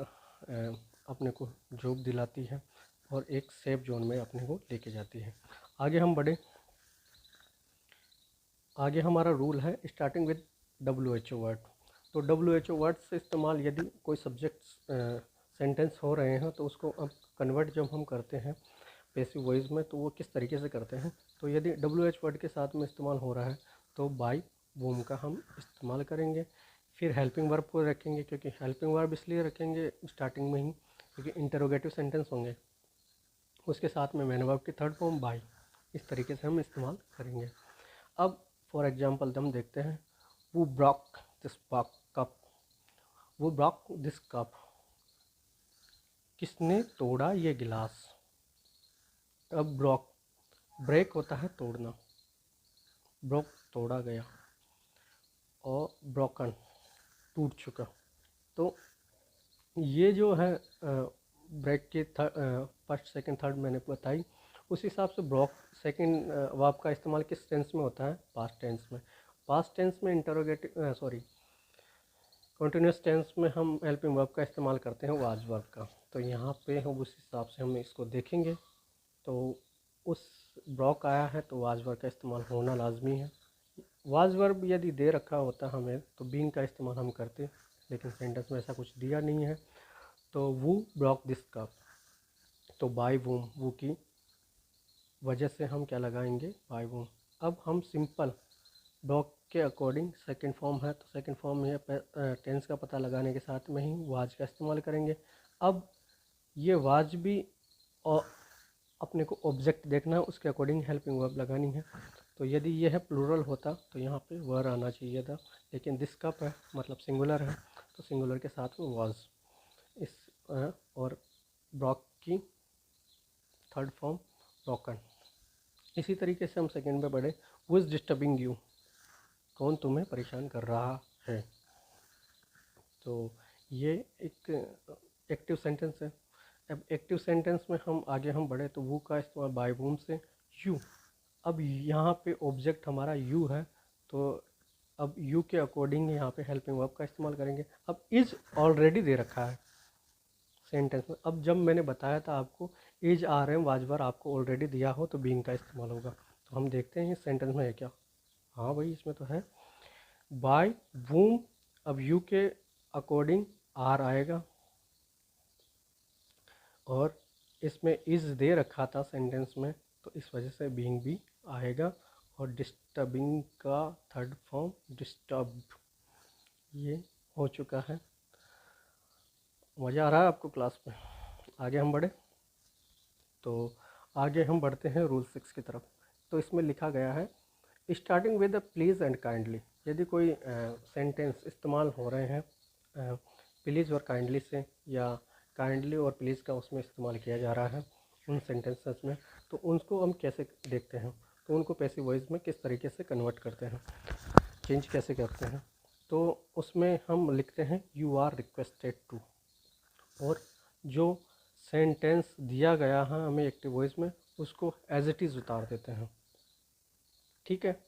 अपने को जॉब दिलाती है और एक सेफ जोन में अपने को लेके जाती है। आगे हम बढ़े। आगे हमारा रूल है स्टार्टिंग विद WHO वर्ड। तो WHO वर्ड से इस्तेमाल, यदि कोई सब्जेक्ट सेंटेंस हो रहे हैं तो उसको अब कन्वर्ट जब हम करते हैं पैसिव वॉइस में, तो वो किस तरीके से करते हैं। तो यदि WH वर्ड के साथ में इस्तेमाल हो रहा है तो बाई वूम का हम इस्तेमाल करेंगे। फिर हेल्पिंग वर्ब को रखेंगे, क्योंकि हेल्पिंग वर्ब इसलिए रखेंगे स्टार्टिंग में ही क्योंकि इंटरोगेटिव सेंटेंस होंगे। उसके साथ में मैन वर्ब की थर्ड फॉर्म बाई, इस तरीके से हम इस्तेमाल करेंगे। अब फॉर एग्जाम्पल हम देखते हैं, वो ब्रॉक दिस कप, वो ब्रॉक दिस कप, किसने तोड़ा ये गिलास। अब ब्रॉक, ब्रेक होता है तोड़ना, ब्रॉक तोड़ा गया, और ब्रोकन टूट चुका। तो ये जो है ब्रेक की फर्स्ट सेकंड थर्ड मैंने बताई, उस हिसाब से ब्रॉक सेकंड वर्ब का इस्तेमाल किस टेंस में होता है, पास्ट टेंस में। पास्ट टेंस में इंटरोगेटिव कंटिन्यूस टेंस में हम हेल्पिंग वर्ब का इस्तेमाल करते हैं वाज वर्ब का। तो यहाँ पे हम उस हिसाब से हम इसको देखेंगे। तो उस ब्रॉक आया है तो वाज वर्ब का इस्तेमाल होना लाजमी है। वाज वर्ब यदि दे रखा होता हमें तो बीइंग का इस्तेमाल हम करते, लेकिन सेंटेंस में ऐसा कुछ दिया नहीं है। तो वो ब्रॉक दिस कप, तो बाय वूम, वो की वजह से हम क्या लगाएंगे, बाय वूम। अब हम सिंपल ब्रॉक के अकॉर्डिंग सेकंड फॉर्म है तो सेकंड फॉर्म में टेंस का पता लगाने के साथ में ही वाज का इस्तेमाल करेंगे। अब ये वाज भी और अपने को ऑब्जेक्ट देखना है, उसके अकॉर्डिंग हेल्पिंग वर्ब लगानी है। तो यदि ये है प्लूरल होता तो यहाँ पे वर आना चाहिए था, लेकिन दिस कप है मतलब सिंगुलर है तो सिंगुलर के साथ में वाज इस और ब्रॉक की थर्ड फॉर्म ब्रोकन। इसी तरीके से हम सेकंड पे बढ़े, हु इज़ डिस्टर्बिंग यू, कौन तुम्हें परेशान कर रहा है। तो ये एक एक्टिव सेंटेंस है। अब एक्टिव सेंटेंस में हम आगे हम बढ़े तो वो का इस्तेमाल बाय वूम से यू। अब यहाँ पे ऑब्जेक्ट हमारा यू है तो अब यू के अकॉर्डिंग यहाँ पे हेल्पिंग वर्ब का इस्तेमाल करेंगे। अब इज़ ऑलरेडी दे रखा है सेंटेंस में। अब जब मैंने बताया था आपको इज आर एम वाजवर आपको ऑलरेडी दिया हो तो बीइंग का इस्तेमाल होगा। तो हम देखते हैं इस सेंटेंस में है क्या। हाँ भाई इसमें तो है बाय वूम। अब यू के अकॉर्डिंग आर आएगा और इसमें इज़ दे रखा था सेंटेंस में, तो इस वजह से बीइंग भी आएगा। और डिस्टर्बिंग का थर्ड फॉर्म डिस्टर्ब, ये हो चुका है। मज़ा आ रहा है आपको क्लास में? आगे हम बढ़े तो आगे हम बढ़ते हैं रूल 6 की तरफ। तो इसमें लिखा गया है starting with please and kindly. यदि कोई सेंटेंस इस्तेमाल हो रहे हैं प्लीज़ और काइंडली से, या काइंडली और प्लीज़ का उसमें इस्तेमाल किया जा रहा है उन सेंटेंसेस में, तो उनको हम कैसे देखते हैं, तो उनको पैसिव वॉइस में किस तरीके से कन्वर्ट करते हैं, चेंज कैसे करते हैं। तो उसमें हम लिखते हैं यू आर रिक्वेस्टेड टू, और जो सेंटेंस दिया गया है हमें एक्टिव वॉइस में उसको एज इट इज़ उतार देते हैं। ठीक है,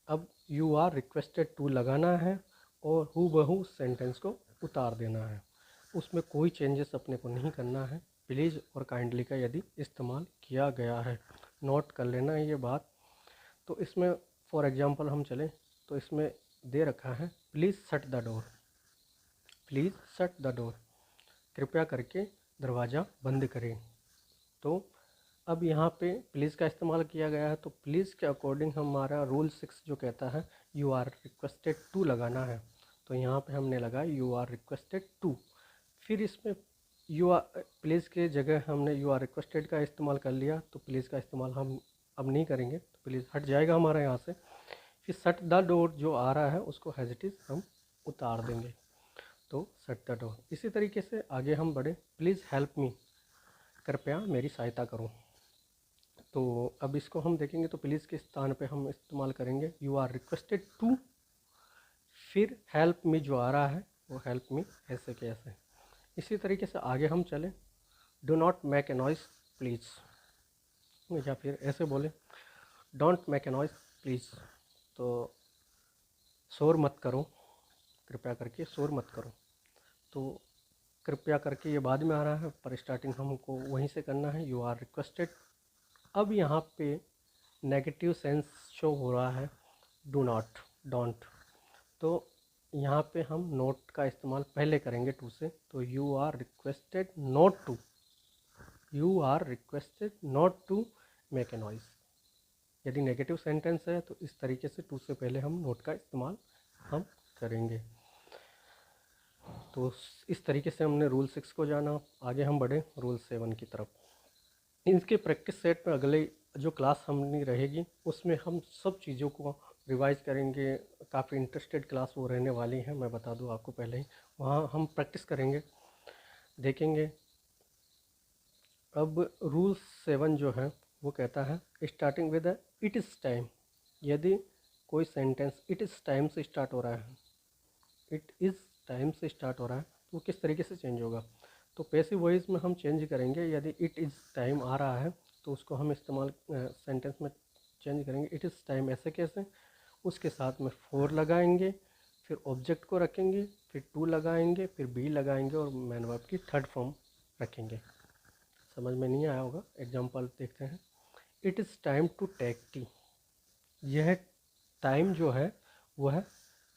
अब यू आर रिक्वेस्टेड टू लगाना है और हूबहू सेंटेंस को उतार देना है, उसमें कोई चेंजेस अपने को नहीं करना है। प्लीज़ और काइंडली का यदि इस्तेमाल किया गया है, नोट कर लेना है ये बात। तो इसमें फॉर एग्जांपल हम चलें तो इसमें दे रखा है please shut the door, please shut the door, कृपया करके दरवाज़ा बंद करें। तो अब यहाँ पे प्लीज़ का इस्तेमाल किया गया है, तो प्लीज़ के अकॉर्डिंग हमारा रूल 6 जो कहता है यू आर रिक्वेस्टेड टू लगाना है। तो यहाँ पे हमने लगाया यू आर रिक्वेस्टेड टू। फिर इसमें यू आर प्लीज़ के जगह हमने यू आर रिक्वेस्टेड का इस्तेमाल कर लिया, तो प्लीज़ का इस्तेमाल हम अब नहीं करेंगे, तो प्लीज़ हट जाएगा हमारा यहाँ से। फिर शट द डोर जो आ रहा है उसको एज इट इज़ हम उतार देंगे, तो शट द डोर। इसी तरीके से आगे हम बढ़े, प्लीज़ हेल्प मी, कृपया मेरी सहायता करो। तो अब इसको हम देखेंगे तो प्लीज़ के स्थान पे हम इस्तेमाल करेंगे यू आर रिक्वेस्टेड टू, फिर हेल्प मी जो आ रहा है वो हेल्प मी ऐसे के ऐसे। इसी तरीके से आगे हम चलें, do not make a noise please, या फिर ऐसे बोले don't make a noise please, तो शोर मत करो, कृपया करके शोर मत करो। तो कृपया करके ये बाद में आ रहा है, पर स्टार्टिंग हमको वहीं से करना है, यू आर रिक्वेस्टेड। अब यहाँ पे नेगेटिव सेंस शो हो रहा है डू नॉट, डोंट, तो यहाँ पे हम नोट का इस्तेमाल पहले करेंगे टू से, तो you are requested not to, you are requested not to make a noise. यदि नेगेटिव सेंटेंस है तो इस तरीके से टू से पहले हम नोट का इस्तेमाल हम करेंगे। तो इस तरीके से हमने रूल 6 को जाना। आगे हम बढ़े रूल 7 की तरफ। इनके प्रैक्टिस सेट में अगले जो क्लास हमने रहेगी उसमें हम सब चीज़ों को रिवाइज करेंगे। काफ़ी इंटरेस्टेड क्लास वो रहने वाली है, मैं बता दूं आपको पहले ही। वहाँ हम प्रैक्टिस करेंगे, देखेंगे। अब रूल 7 जो है वो कहता है starting with it is time. यदि कोई सेंटेंस इट इज़ टाइम से स्टार्ट हो रहा है, इट इज़ टाइम से स्टार्ट हो रहा है, तो वो किस तरीके से चेंज होगा। तो पैसिव वॉइस में हम चेंज करेंगे, यदि इट इज़ टाइम आ रहा है तो उसको हम इस्तेमाल सेंटेंस में चेंज करेंगे इट इज़ टाइम ऐसे कैसे, उसके साथ में फोर लगाएंगे, फिर ऑब्जेक्ट को रखेंगे, फिर टू लगाएंगे, फिर बी लगाएंगे और मैन वर्ब की थर्ड फॉर्म रखेंगे। समझ में नहीं आया होगा, एग्जांपल देखते हैं। It is time to take tea, यह टाइम जो है वह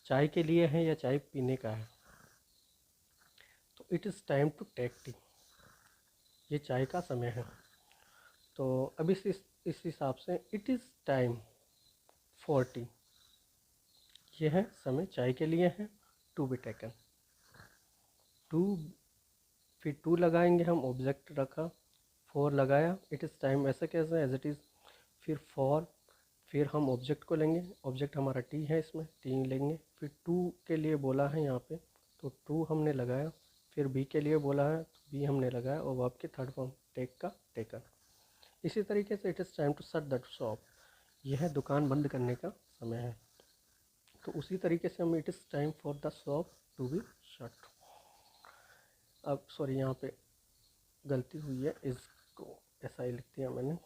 चाय के लिए है या चाय पीने का है। तो it is time to take tea, ये चाय का समय है। तो अब इस हिसाब से it is time for T, यह समय चाय के लिए है, टू बी टेकन। टू, फिर टू लगाएंगे हम, ऑब्जेक्ट रखा, फोर लगाया, इट इज़ टाइम ऐसे कैसे एज इट इज़, फिर फॉर, फिर हम ऑब्जेक्ट को लेंगे, ऑब्जेक्ट हमारा टी है, इसमें टी लेंगे, फिर टू के लिए बोला है यहाँ पे तो टू हमने लगाया, फिर बी के लिए बोला है तो बी हमने लगाया, और वर्ब की थर्ड फॉर्म टेक का टेकन। इसी तरीके से it is time to shut the shop, यह दुकान बंद करने का समय है। तो उसी तरीके से हम it is time for the shop to be shut. अब सॉरी यहाँ पे गलती हुई है, इसको ऐसा ही लिख दिया मैंने,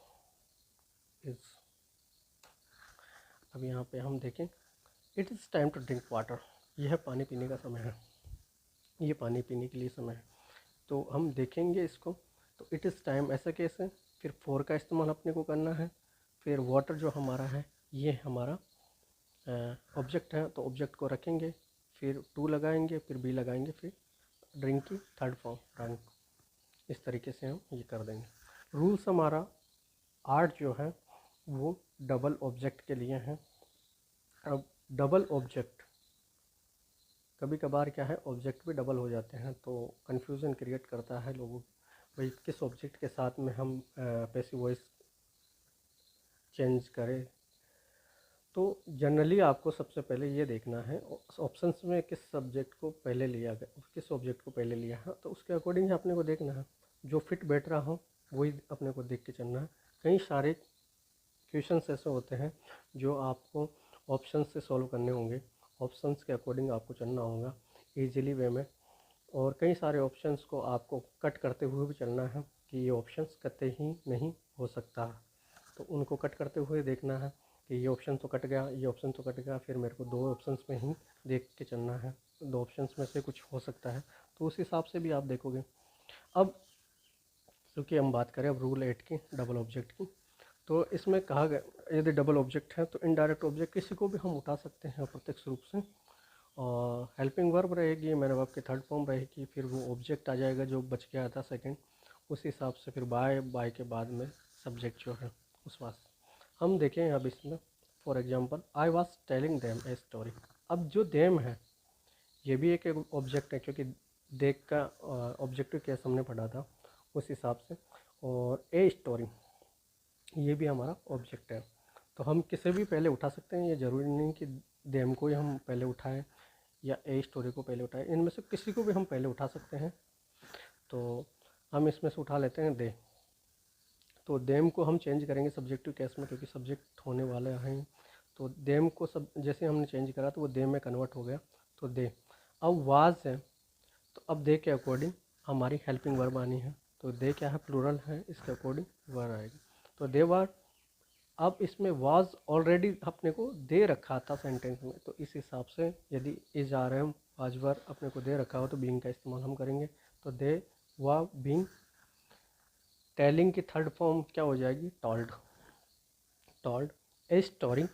इज़। अब यहाँ पे हम देखें it is time to drink water, यह पानी पीने का समय है, ये पानी पीने के लिए समय है। तो हम देखेंगे इसको, तो इट इज़ टाइम ऐसा कैसे, फिर फोर का इस्तेमाल अपने को करना है, फिर वाटर जो हमारा है ये हमारा ऑब्जेक्ट है, तो ऑब्जेक्ट को रखेंगे, फिर टू लगाएंगे, फिर बी लगाएंगे, फिर ड्रिंक की थर्ड फॉर्म ड्रिंक। इस तरीके से हम ये कर देंगे। रूल्स हमारा 8 जो है वो डबल ऑब्जेक्ट के लिए हैं। अब डबल ऑब्जेक्ट कभी कभार क्या है, ऑब्जेक्ट भी डबल हो जाते हैं तो कन्फ्यूज़न क्रिएट करता है लोगों को, भाई किस ऑब्जेक्ट के साथ में हम पैसिव वॉइस चेंज करें। तो जनरली आपको सबसे पहले ये देखना है ऑप्शंस में किस सब्जेक्ट को पहले लिया गया, किस ऑब्जेक्ट को पहले लिया है, तो उसके अकॉर्डिंग अपने को देखना है, जो फिट बैठ रहा हो वही अपने को देख के चलना है। कई सारे क्वेश्चंस ऐसे होते हैं जो आपको ऑप्शंस से सॉल्व करने होंगे, ऑप्शंस के अकॉर्डिंग आपको चलना होगा ईजिली वे में। और कई सारे ऑप्शंस को आपको कट करते हुए भी चलना है कि ये ऑप्शंस कतई ही नहीं हो सकता, तो उनको कट करते हुए देखना है कि ये ऑप्शन तो कट गया, ये ऑप्शन तो कट गया, फिर मेरे को 2 ऑप्शंस में ही देख के चलना है, 2 ऑप्शंस में से कुछ हो सकता है, तो उस हिसाब से भी आप देखोगे। अब क्योंकि हम बात करें अब रूल 8 की, डबल ऑब्जेक्ट की, तो इसमें कहा गया यदि डबल ऑब्जेक्ट है तो इनडायरेक्ट ऑब्जेक्ट किसी को भी हम उठा सकते हैं अप्रत्यक्ष रूप से। और हेल्पिंग वर्ब रहेगी, मैंने वर्ब की थर्ड फॉर्म रहेगी, फिर वो ऑब्जेक्ट आ जाएगा जो बच गया था सेकंड, उस हिसाब से फिर बाय के बाद में सब्जेक्ट जो है उस वास्ते हम देखें। अब इसमें for example I was telling them a story. अब जो देम है ये भी एक ऑब्जेक्ट है, क्योंकि देख का ऑब्जेक्टिव केस हमने पढ़ा था उस हिसाब से। और ए स्टोरी ये भी हमारा ऑब्जेक्ट है, तो हम किसे भी पहले उठा सकते हैं, ये ज़रूरी नहीं कि देम को ही हम पहले उठाएं या ए स्टोरी को पहले उठाएं, इनमें से किसी को भी हम पहले उठा सकते हैं। तो हम इसमें से उठा लेते हैं दे। तो देम को हम चेंज करेंगे सब्जेक्टिव केस में, क्योंकि सब्जेक्ट होने वाले हैं। तो देम को सब जैसे हमने चेंज करा तो वो दे में कन्वर्ट हो गया, तो दे। अब वाज है, तो अब दे के अकॉर्डिंग हमारी हेल्पिंग वर्ब आनी है, तो दे क्या है, प्लूरल है, इसके अकॉर्डिंग वर्ब आएगी, तो दे वर। अब इसमें वाज ऑलरेडी अपने को दे रखा था सेंटेंस में, तो इस हिसाब से यदि is are am was were अपने को दे रखा हो तो बीइंग का इस्तेमाल हम करेंगे, तो दे वा बीइंग। टेलिंग की थर्ड फॉर्म क्या हो जाएगी, told. Told a story.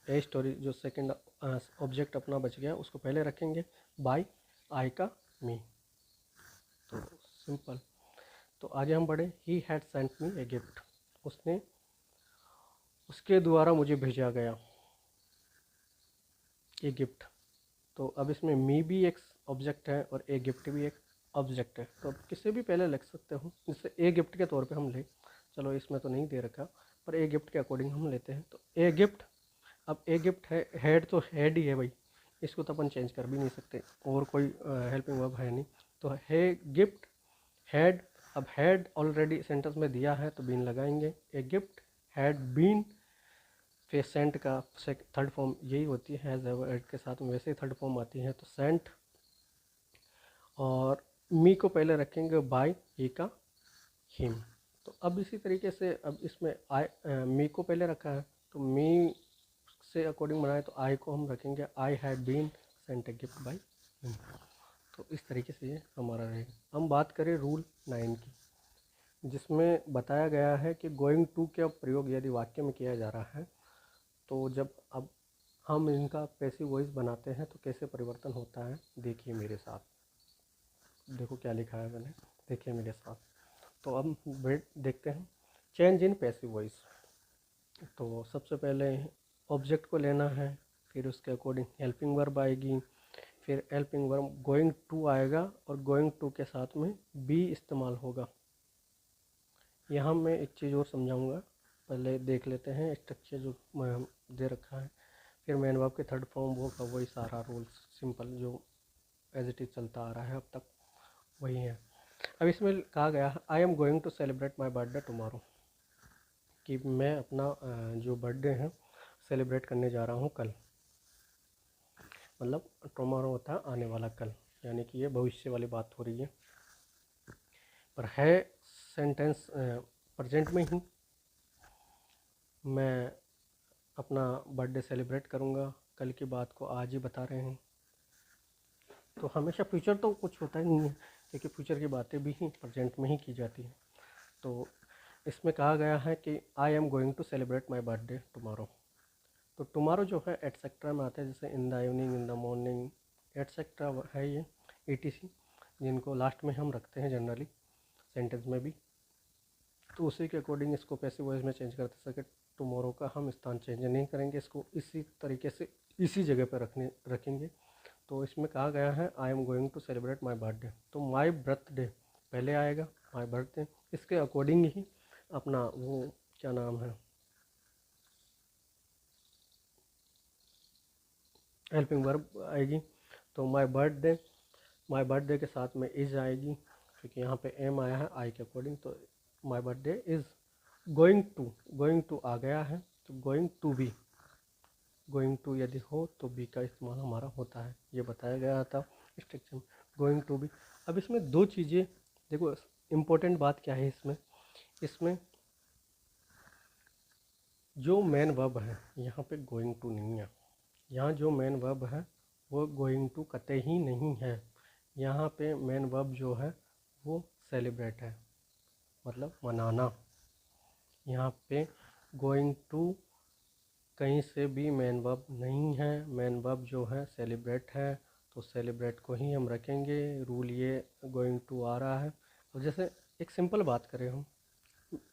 A story जो सेकंड ऑब्जेक्ट अपना बच गया उसको पहले रखेंगे, बाय आई का मी, तो सिंपल। तो आगे हम बढ़े, he had sent me a gift, उसने उसके द्वारा मुझे भेजा गया ए गिफ्ट। तो अब इसमें मी भी एक ऑब्जेक्ट है और ए गिफ्ट भी एक ऑब्जेक्ट है, तो अब किसे भी पहले लिख सकते हो, जैसे ए गिफ्ट के तौर पे हम ले, चलो इसमें तो नहीं दे रखा पर ए गिफ्ट के अकॉर्डिंग हम लेते हैं, तो ए गिफ्ट। अब ए गिफ्ट है, हेड तो हेड ही है भाई, इसको तो अपन चेंज कर भी नहीं सकते, और कोई हेल्पिंग वर्ब है नहीं, तो है गिफ्ट हैड। अब हैड ऑलरेडी सेंटेंस में दिया है तो बीन लगाएंगे, ए गिफ्ट हैड बीन। फिर सेंट का थर्ड फॉर्म यही होती है, हैज़ एवर एड के साथ में वैसे ही थर्ड फॉर्म आती है, तो सेंट। और मी को पहले रखेंगे बाय ही का हिम। तो अब इसी तरीके से अब इसमें आई मी को पहले रखा है, तो मी से अकॉर्डिंग बनाए तो आई को हम रखेंगे I had been sent a gift by him. तो इस तरीके से ये हमारा रहेगा। हम बात करें रूल 9 की, जिसमें बताया गया है कि गोइंग टू का प्रयोग यदि वाक्य में किया जा रहा है तो जब अब हम इनका पैसिव वॉइस बनाते हैं तो कैसे परिवर्तन होता है, देखिए मेरे साथ, देखो क्या लिखा है मैंने, देखिए मेरे साथ। तो अब देखते हैं चेंज इन पैसिव वॉइस। तो सबसे पहले ऑब्जेक्ट को लेना है, फिर उसके अकॉर्डिंग हेल्पिंग वर्ब आएगी, फिर हेल्पिंग वर्ब गोइंग टू आएगा और गोइंग टू के साथ में बी इस्तेमाल होगा। यहाँ मैं एक चीज़ और समझाऊंगा, पहले देख लेते हैं स्ट्रक्चर जो दे रखा है, फिर मैन वर्ब के थर्ड फॉर्म वो का वही सारा रूल्स सिंपल जो एज इट इज़ चलता आ रहा है अब तक वही है। अब इसमें कहा गया I am going to celebrate my birthday tomorrow, कि मैं अपना जो बर्थडे है सेलिब्रेट करने जा रहा हूँ कल, मतलब टुमारो होता है आने वाला कल, यानी कि ये भविष्य वाली बात हो रही है, पर है सेंटेंस प्रेजेंट में ही मैं अपना बर्थडे सेलिब्रेट करूँगा, कल की बात को आज ही बता रहे हैं। तो हमेशा फ्यूचर तो कुछ होता ही नहीं है, क्योंकि फ्यूचर की बातें भी ही प्रेजेंट में ही की जाती हैं। तो इसमें कहा गया है कि I am going to celebrate my birthday tomorrow. तो टुमारो जो है एटसेट्रा में आता है, जैसे in the evening, in the morning, etcetera है ये ETC, जिनको लास्ट में हम रखते हैं जनरली। सेंटेंस में भी। तो उसी के अकॉर्डिंग इसको पैसिव वॉइस में चेंज करते सके टुमारो का हम स्थान चेंज नहीं करेंगे, इसको इसी तरीके से इसी जगह पर रखेंगे। तो इसमें कहा गया है I am going to celebrate my birthday, तो माई बर्थडे पहले आएगा, माई बर्थडे इसके अकॉर्डिंग ही अपना वो क्या नाम है हेल्पिंग वर्ब आएगी। तो माई बर्थडे के साथ में इज आएगी, क्योंकि यहाँ पे एम आया है आई के अकॉर्डिंग। तो my birthday is going to आ गया है, तो गोइंग टू यदि हो तो बी का इस्तेमाल हमारा होता है, ये बताया गया था स्ट्रक्चर में, गोइंग टू बी। अब इसमें दो चीज़ें देखो, इम्पोर्टेंट बात क्या है इसमें जो मेन वर्ब है यहाँ पे गोइंग टू नहीं है, यहाँ जो मेन वर्ब है वो गोइंग टू कतई ही नहीं है। यहाँ पे मेन वर्ब जो है वो सेलिब्रेट है, मतलब मनाना। यहाँ पे गोइंग टू कहीं से भी मेन वर्ब नहीं है, मेन वर्ब जो है सेलिब्रेट है, तो सेलिब्रेट को ही हम रखेंगे। रूल ये गोइंग टू आ रहा है। और जैसे एक सिंपल बात करें हम,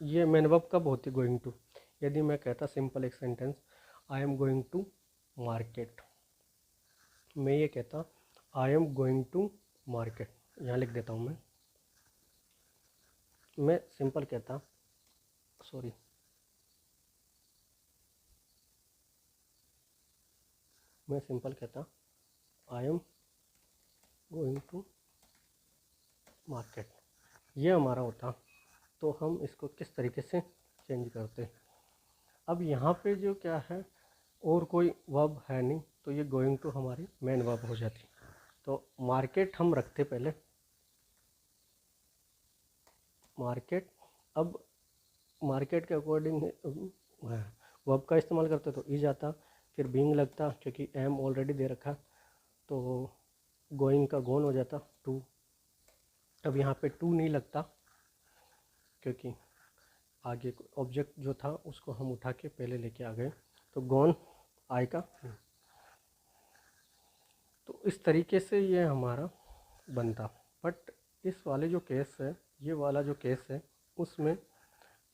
ये मेन वर्ब कब होती गोइंग टू, यदि मैं कहता सिंपल एक sentence I am going to market, मैं ये कहता I am going to market, यहाँ लिख देता हूँ मैं सिंपल कहता I am going to market, ये हमारा होता। तो हम इसको किस तरीके से चेंज करते। अब यहाँ पे जो क्या है और कोई वर्ब है नहीं, तो ये गोइंग टू हमारी मेन वर्ब हो जाती। तो मार्केट हम रखते पहले मार्केट, अब मार्केट के अकॉर्डिंग वर्ब का इस्तेमाल करते तो ई जाता, फिर बीइंग लगता क्योंकि एम ऑलरेडी दे रखा, तो गोइंग का गोन हो जाता टू। अब यहाँ पे टू नहीं लगता क्योंकि आगे ऑब्जेक्ट जो था उसको हम उठा के पहले लेके आ गए, तो गोन आएगा। तो इस तरीके से ये हमारा बनता। बट इस वाले जो केस है, ये वाला जो केस है, उसमें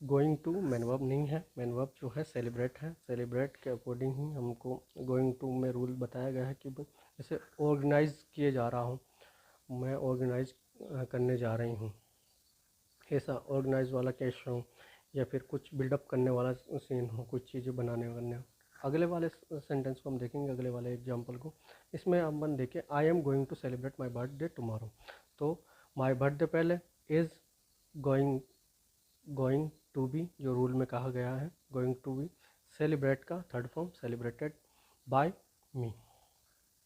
गोइंग टू मेन वर्ब नहीं है, मेन वर्ब जो है सेलिब्रेट है। सेलिब्रेट के अकॉर्डिंग ही हमको गोइंग टू में रूल बताया गया है कि जैसे ऑर्गेनाइज किए जा रहा हूँ, मैं ऑर्गेनाइज करने जा रही हूँ, ऐसा ऑर्गेनाइज वाला केस हो, या फिर कुछ बिल्डअप करने वाला सीन हो, कुछ चीज़ें बनाने करने हो। अगले वाले सेंटेंस को हम देखेंगे, अगले वाले एग्जांपल को। इसमें हम देखें I am going to celebrate my birthday tomorrow, तो माई बर्थडे पहले इज़ गोइंग टू बी, जो रूल में कहा गया है गोइंग टू बी, सेलिब्रेट का third form celebrated by me.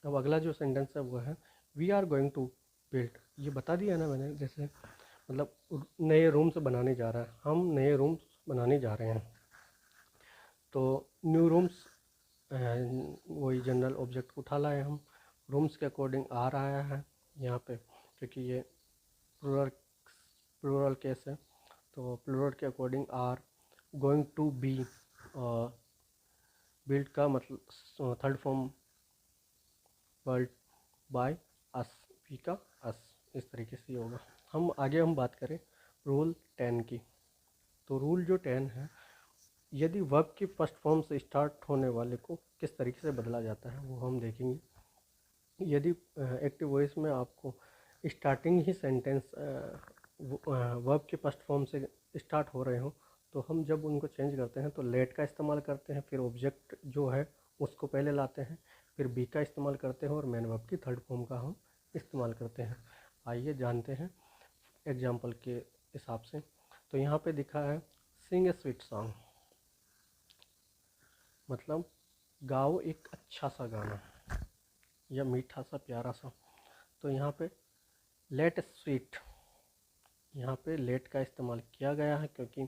अब अगला जो सेंटेंस है वो है we are going to build, ये बता दिया ना मैंने, जैसे मतलब नए रूम्स बनाने जा रहा है, हम नए रूम्स बनाने जा रहे हैं। तो न्यू रूम्स वही जनरल ऑब्जेक्ट को उठा लाए हम, रूम्स के अकॉर्डिंग आ रहा है यहाँ पे, क्योंकि ये प्लूरल केस है। तो प्लूरल के according are going to be, build का मतलब third form world by us, be का अस, इस तरीके से होगा। हम बात करें रूल 10 की, तो रूल जो 10 है, यदि वर्ब की फर्स्ट फॉर्म से स्टार्ट होने वाले को किस तरीके से बदला जाता है वो हम देखेंगे। यदि एक्टिव वॉइस में आपको स्टार्टिंग ही सेंटेंस वर्ब के फर्स्ट फॉर्म से स्टार्ट हो रहे हो, तो हम जब उनको चेंज करते हैं तो लेट का इस्तेमाल करते हैं, फिर ऑब्जेक्ट जो है उसको पहले लाते हैं, फिर बी का इस्तेमाल करते हैं, और मेन वर्ब की थर्ड फॉर्म का हम इस्तेमाल करते हैं। आइए जानते हैं एग्जाम्पल के हिसाब से। तो यहाँ पे दिखा है सिंग ए स्वीट सॉन्ग, मतलब गाओ एक अच्छा सा गाना या मीठा सा प्यारा सा। तो यहाँ पे लेट स्वीट, यहाँ पे लेट का इस्तेमाल किया गया है, क्योंकि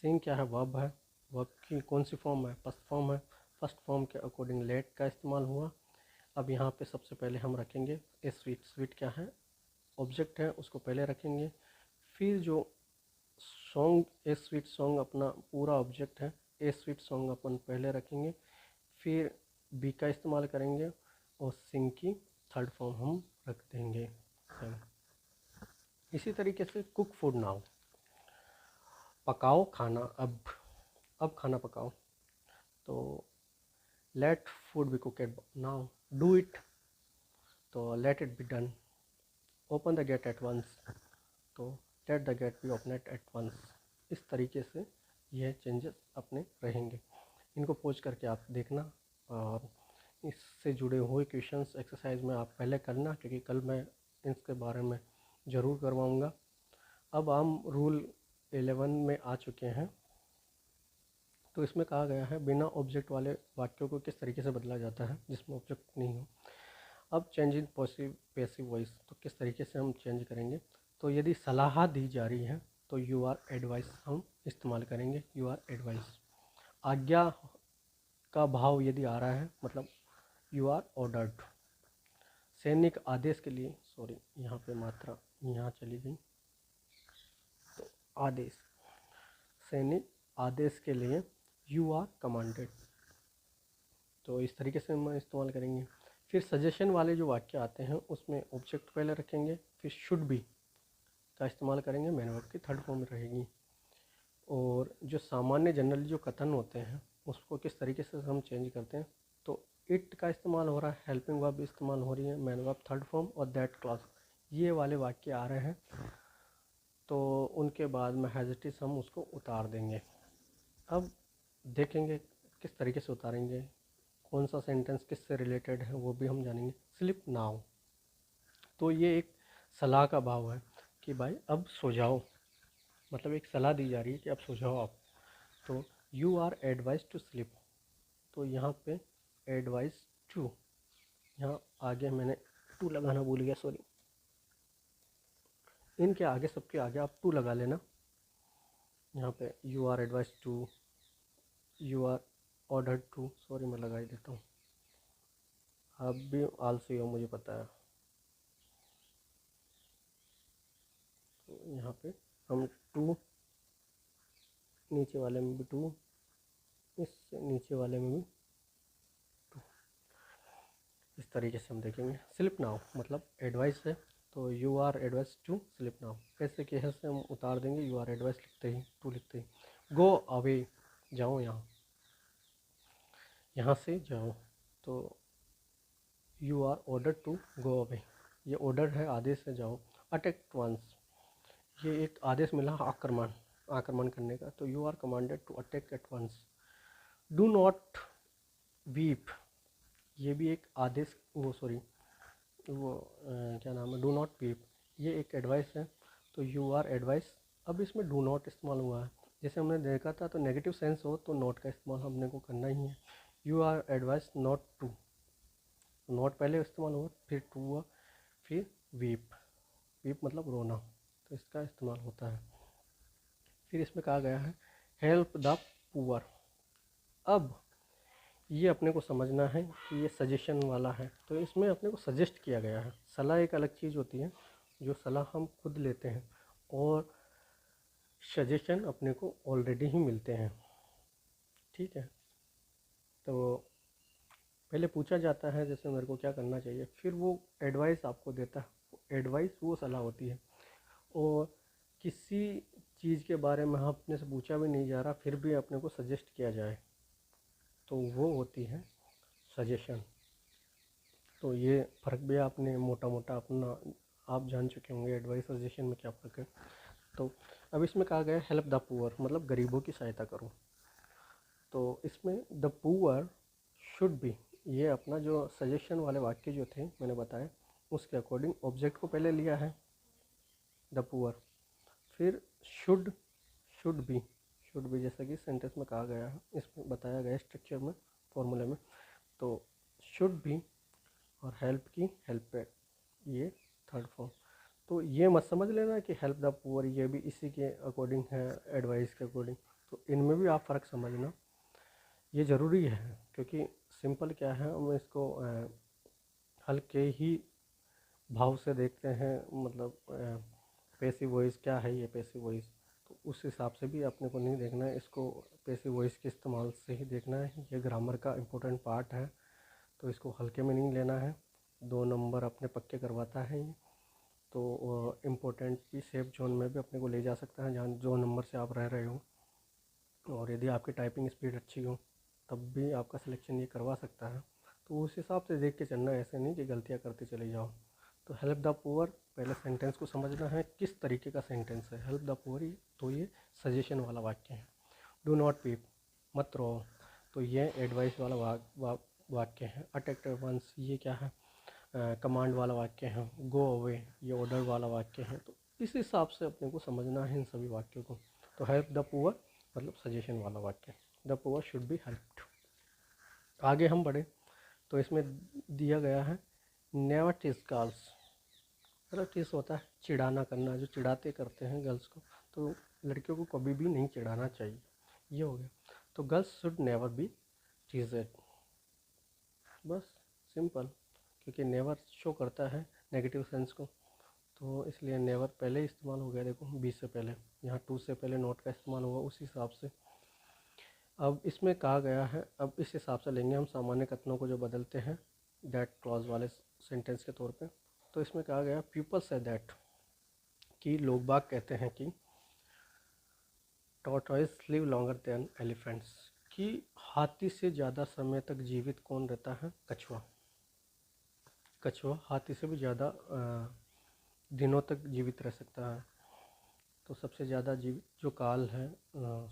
सिंग क्या है वर्ब है, वर्ब की कौन सी फॉर्म है, फर्स्ट फॉर्म है, फर्स्ट फॉर्म के अकॉर्डिंग लेट का इस्तेमाल हुआ। अब यहाँ पे सबसे पहले हम रखेंगे ए स्वीट, स्वीट क्या है ऑब्जेक्ट है, उसको पहले रखेंगे। फिर जो सॉन्ग ए स्वीट सॉन्ग अपना पूरा ऑब्जेक्ट है, ए स्वीट सॉन्ग अपन पहले रखेंगे, फिर बी का इस्तेमाल करेंगे, और सिंग की थर्ड फॉर्म हम रख देंगे। इसी तरीके से कुक फूड नाउ, पकाओ खाना, अब खाना पकाओ। तो let food be cooked now, do it, तो let it be done. Open the gate at once, तो let the gate be open at once. इस तरीके से यह चेंजेस अपने रहेंगे। इनको पोज करके आप देखना और इससे जुड़े हुए क्वेश्चंस एक्सरसाइज में आप पहले करना, क्योंकि कल मैं इसके बारे में ज़रूर करवाऊँगा। अब हम रूल 11 में आ चुके हैं। तो इसमें कहा गया है बिना ऑब्जेक्ट वाले वाक्यों को किस तरीके से बदला जाता है जिसमें ऑब्जेक्ट नहीं हो। अब चेंज इन पैसिव वॉइस, तो किस तरीके से हम चेंज करेंगे। तो यदि सलाह दी जा रही है तो यू आर एडवाइस हम इस्तेमाल करेंगे, यू आर एडवाइस। आज्ञा का भाव यदि आ रहा है मतलब यू आर ऑर्डर्ड। सैनिक आदेश के लिए, सॉरी यहाँ पे मात्रा यहाँ चली गई, तो आदेश, सैनिक आदेश के लिए यू आर कमांडेड। तो इस तरीके से हम इस्तेमाल करेंगे। फिर सजेशन वाले जो वाक्य आते हैं उसमें ऑब्जेक्ट पहले रखेंगे, फिर शुड बी का इस्तेमाल करेंगे, मैन वर्ब की थर्ड फॉर्म में रहेगी। और जो सामान्य जनरली जो कथन होते हैं उसको किस तरीके से हम चेंज करते हैं। तो इट का इस्तेमाल हो रहा है, हेल्पिंग वर्ब भी इस्तेमाल हो रही है, मैन वर्ब थर्ड फॉर्म, और दैट क्लास, ये वाले वाक्य आ रहे हैं। तो उनके बाद में हेजिटेस हम उसको उतार देंगे। अब देखेंगे किस तरीके से उतारेंगे, कौन सा सेंटेंस किस से रिलेटेड है वो भी हम जानेंगे। स्लीप नाउ, तो ये एक सलाह का भाव है कि भाई अब सो जाओ, मतलब एक सलाह दी जा रही है कि अब सो जाओ आप। तो you are advise to sleep, तो यहाँ पे एडवाइज टू, यहाँ आगे मैंने टू लगाना भूल गया, सॉरी। इनके आगे, सबके आगे आप टू लगा लेना। यहाँ पे you are advise to, you are order to, sorry मैं लगा ही देता हूँ, आप भी आलसी हो मुझे पता है। तो यहाँ पे हम टू, नीचे वाले में भी टू, इससे नीचे वाले में भी टू, इस तरीके से हम देखेंगे। स्लिप नाउ मतलब एडवाइस है, तो you are advice to slip now, ऐसे केस से हम उतार देंगे यू आर एडवाइस लिखते ही, टू लिखते ही। गो अवे, जाओ यहाँ से जाओ, तो you are order to go away, ये ऑर्डर है, आदेश है, जाओ। अटैक वंस, ये एक आदेश मिला आक्रमण करने का, तो you are commanded to attack at once. Do not weep, ये भी एक आदेश, क्या नाम है, डू नॉट वीप, ये एक एडवाइस है, तो यू आर एडवाइस। अब इसमें डू नॉट इस्तेमाल हुआ है, जैसे हमने देखा था, तो नेगेटिव सेंस हो तो नॉट का इस्तेमाल हमने को करना ही है। You are advice not to, not पहले इस्तेमाल हुआ, फिर टू हुआ, फिर वीप मतलब रोना, तो इसका इस्तेमाल होता है। फिर इसमें कहा गया है हेल्प द पुअर। अब ये अपने को समझना है कि ये सजेशन वाला है, तो इसमें अपने को सजेस्ट किया गया है। सलाह एक अलग चीज़ होती है, जो सलाह हम खुद लेते हैं, और सजेशन अपने को ऑलरेडी ही मिलते हैं, ठीक है। तो पहले पूछा जाता है जैसे मेरे को क्या करना चाहिए, फिर वो एडवाइस आपको देता है। एडवाइस वो सलाह होती है, और किसी चीज़ के बारे में अपने से पूछा भी नहीं जा रहा, फिर भी अपने को सजेस्ट किया जाए, तो वो होती है सजेशन। तो ये फ़र्क भी आपने मोटा मोटा अपना आप जान चुके होंगे, एडवाइस सजेशन में क्या फ़र्क है। तो अब इसमें कहा गया हेल्प द पुअर, मतलब गरीबों की सहायता करो। तो इसमें द पुअर शुड बी, ये अपना जो सजेशन वाले वाक्य जो थे मैंने बताया, उसके अकॉर्डिंग ऑब्जेक्ट को पहले लिया है द पुअर, फिर शुड बी जैसा कि सेंटेंस में कहा गया है, इसमें बताया गया स्ट्रक्चर में, फॉर्मूले में। तो शुड बी और हेल्प की हेल्पेड, ये थर्ड फॉर्म। तो ये मत समझ लेना कि हेल्प द पुअर ये भी इसी के अकॉर्डिंग है, एडवाइस के अकॉर्डिंग। तो इनमें भी आप फ़र्क समझना, ये ज़रूरी है, क्योंकि सिंपल क्या है, हम इसको हल्के ही भाव से देखते हैं, मतलब पैसिव वॉइस क्या है, ये पैसिव वॉइस, तो उस हिसाब से भी अपने को नहीं देखना है इसको, पैसिव वॉइस के इस्तेमाल से ही देखना है। ये ग्रामर का इम्पोर्टेंट पार्ट है, तो इसको हल्के में नहीं लेना है, 2 नंबर अपने पक्के करवाता है ये। तो इम्पोर्टेंट भी सेफ जोन में भी अपने को ले जा सकता है, जहाँ जो नंबर से आप रह रहे हो। और यदि आपकी टाइपिंग स्पीड अच्छी हो तब भी आपका सिलेक्शन ये करवा सकता है। तो उस हिसाब से देख के चलना, ऐसे नहीं कि गलतियाँ करते चले जाओ। तो हेल्प द पुअर, पहले सेंटेंस को समझना है किस तरीके का सेंटेंस है। हेल्प द पुअर तो ये सजेशन वाला वाक्य है। डू नॉट पीप, मत रो, तो ये एडवाइस वाला वाक्य है। अटैक वंस, ये क्या है, कमांड वाला वाक्य है। गो अवे, ये ऑर्डर वाला वाक्य है। तो इस हिसाब से अपने को समझना है इन सभी वाक्यों को। तो हेल्प द पुअर मतलब सजेशन वाला वाक्य, the poor should be helped. आगे हम बढ़े तो इसमें दिया गया है नेवर टीज गर्ल्स, मतलब टीज होता है चिढ़ाना करना, जो चिढ़ाते करते हैं गर्ल्स को, तो लड़कियों को कभी भी नहीं चिढ़ाना चाहिए, ये हो गया। तो girls should never be TZ, बस सिंपल, क्योंकि नेवर शो करता है नेगेटिव सेंस को, तो इसलिए नेवर पहले ही इस्तेमाल हो गया। देखो बी से पहले, यहाँ टू से पहले नॉट का इस्तेमाल हुआ, उस हिसाब से। अब इसमें कहा गया है, अब इस हिसाब से लेंगे हम सामान्य कथनों को जो बदलते हैं दैट क्लॉज वाले सेंटेंस के तौर पे। तो इसमें कहा गया पीपल से दैट, कि लोग बाग कहते हैं कि tortoise live longer than elephants, कि हाथी से ज़्यादा समय तक जीवित कौन रहता है, कछुआ। कछुआ हाथी से भी ज़्यादा दिनों तक जीवित रह सकता है। तो सबसे ज़्यादा जीवित जो काल है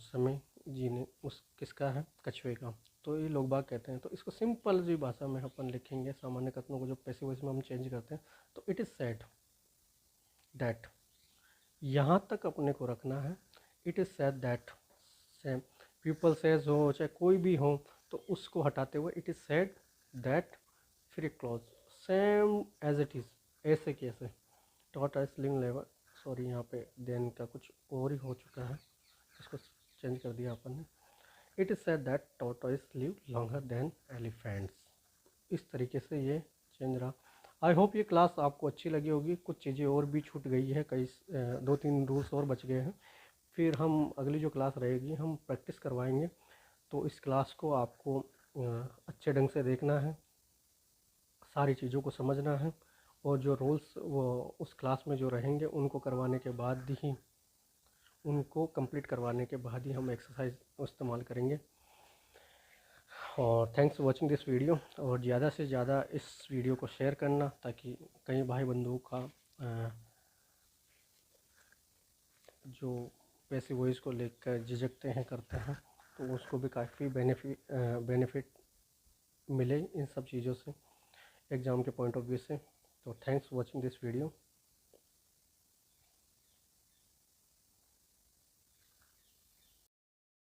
समय जीने, उस किसका है, कछुए का। तो ये लोग बाग कहते हैं। तो इसको सिंपल जी भाषा में अपन लिखेंगे, सामान्य कथनों को जो पैसिव वॉइस में हम चेंज करते हैं। तो इट इज़ सैड दैट, यहाँ तक अपने को रखना है। It is sad that, same people says हो चाहे कोई भी हो, तो उसको हटाते हुए इट इज़ सैड दैट, फिर एक clause same as it is, ऐसे कैसे टॉर्टॉइस लिव लेवर, सॉरी यहाँ पे देन का कुछ और ही हो चुका है, इसको चेंज कर दिया अपन ने। It is said that tortoise live longer than elephants, इस तरीके से ये चेंज रहा। आई होप ये क्लास आपको अच्छी लगी होगी। कुछ चीज़ें और भी छूट गई है, कई 2-3 रूल्स और बच गए हैं। फिर हम अगली जो क्लास रहेगी हम प्रैक्टिस करवाएंगे। तो इस क्लास को आपको अच्छे ढंग से देखना है, सारी चीज़ों को समझना है, और जो रूल्स वो उस क्लास में जो रहेंगे उनको करवाने के बाद ही, उनको कंप्लीट करवाने के बाद ही हम एक्सरसाइज इस्तेमाल करेंगे। और thanks for watching this video, और ज़्यादा से ज़्यादा इस वीडियो को शेयर करना, ताकि कई भाई बंधुओं का जो पैसिव वॉइस को लेकर झिझकते हैं करते हैं, तो उसको भी काफ़ी बेनिफिट मिले इन सब चीज़ों से, एग्ज़ाम के पॉइंट ऑफ व्यू से। तो thanks for watching this video.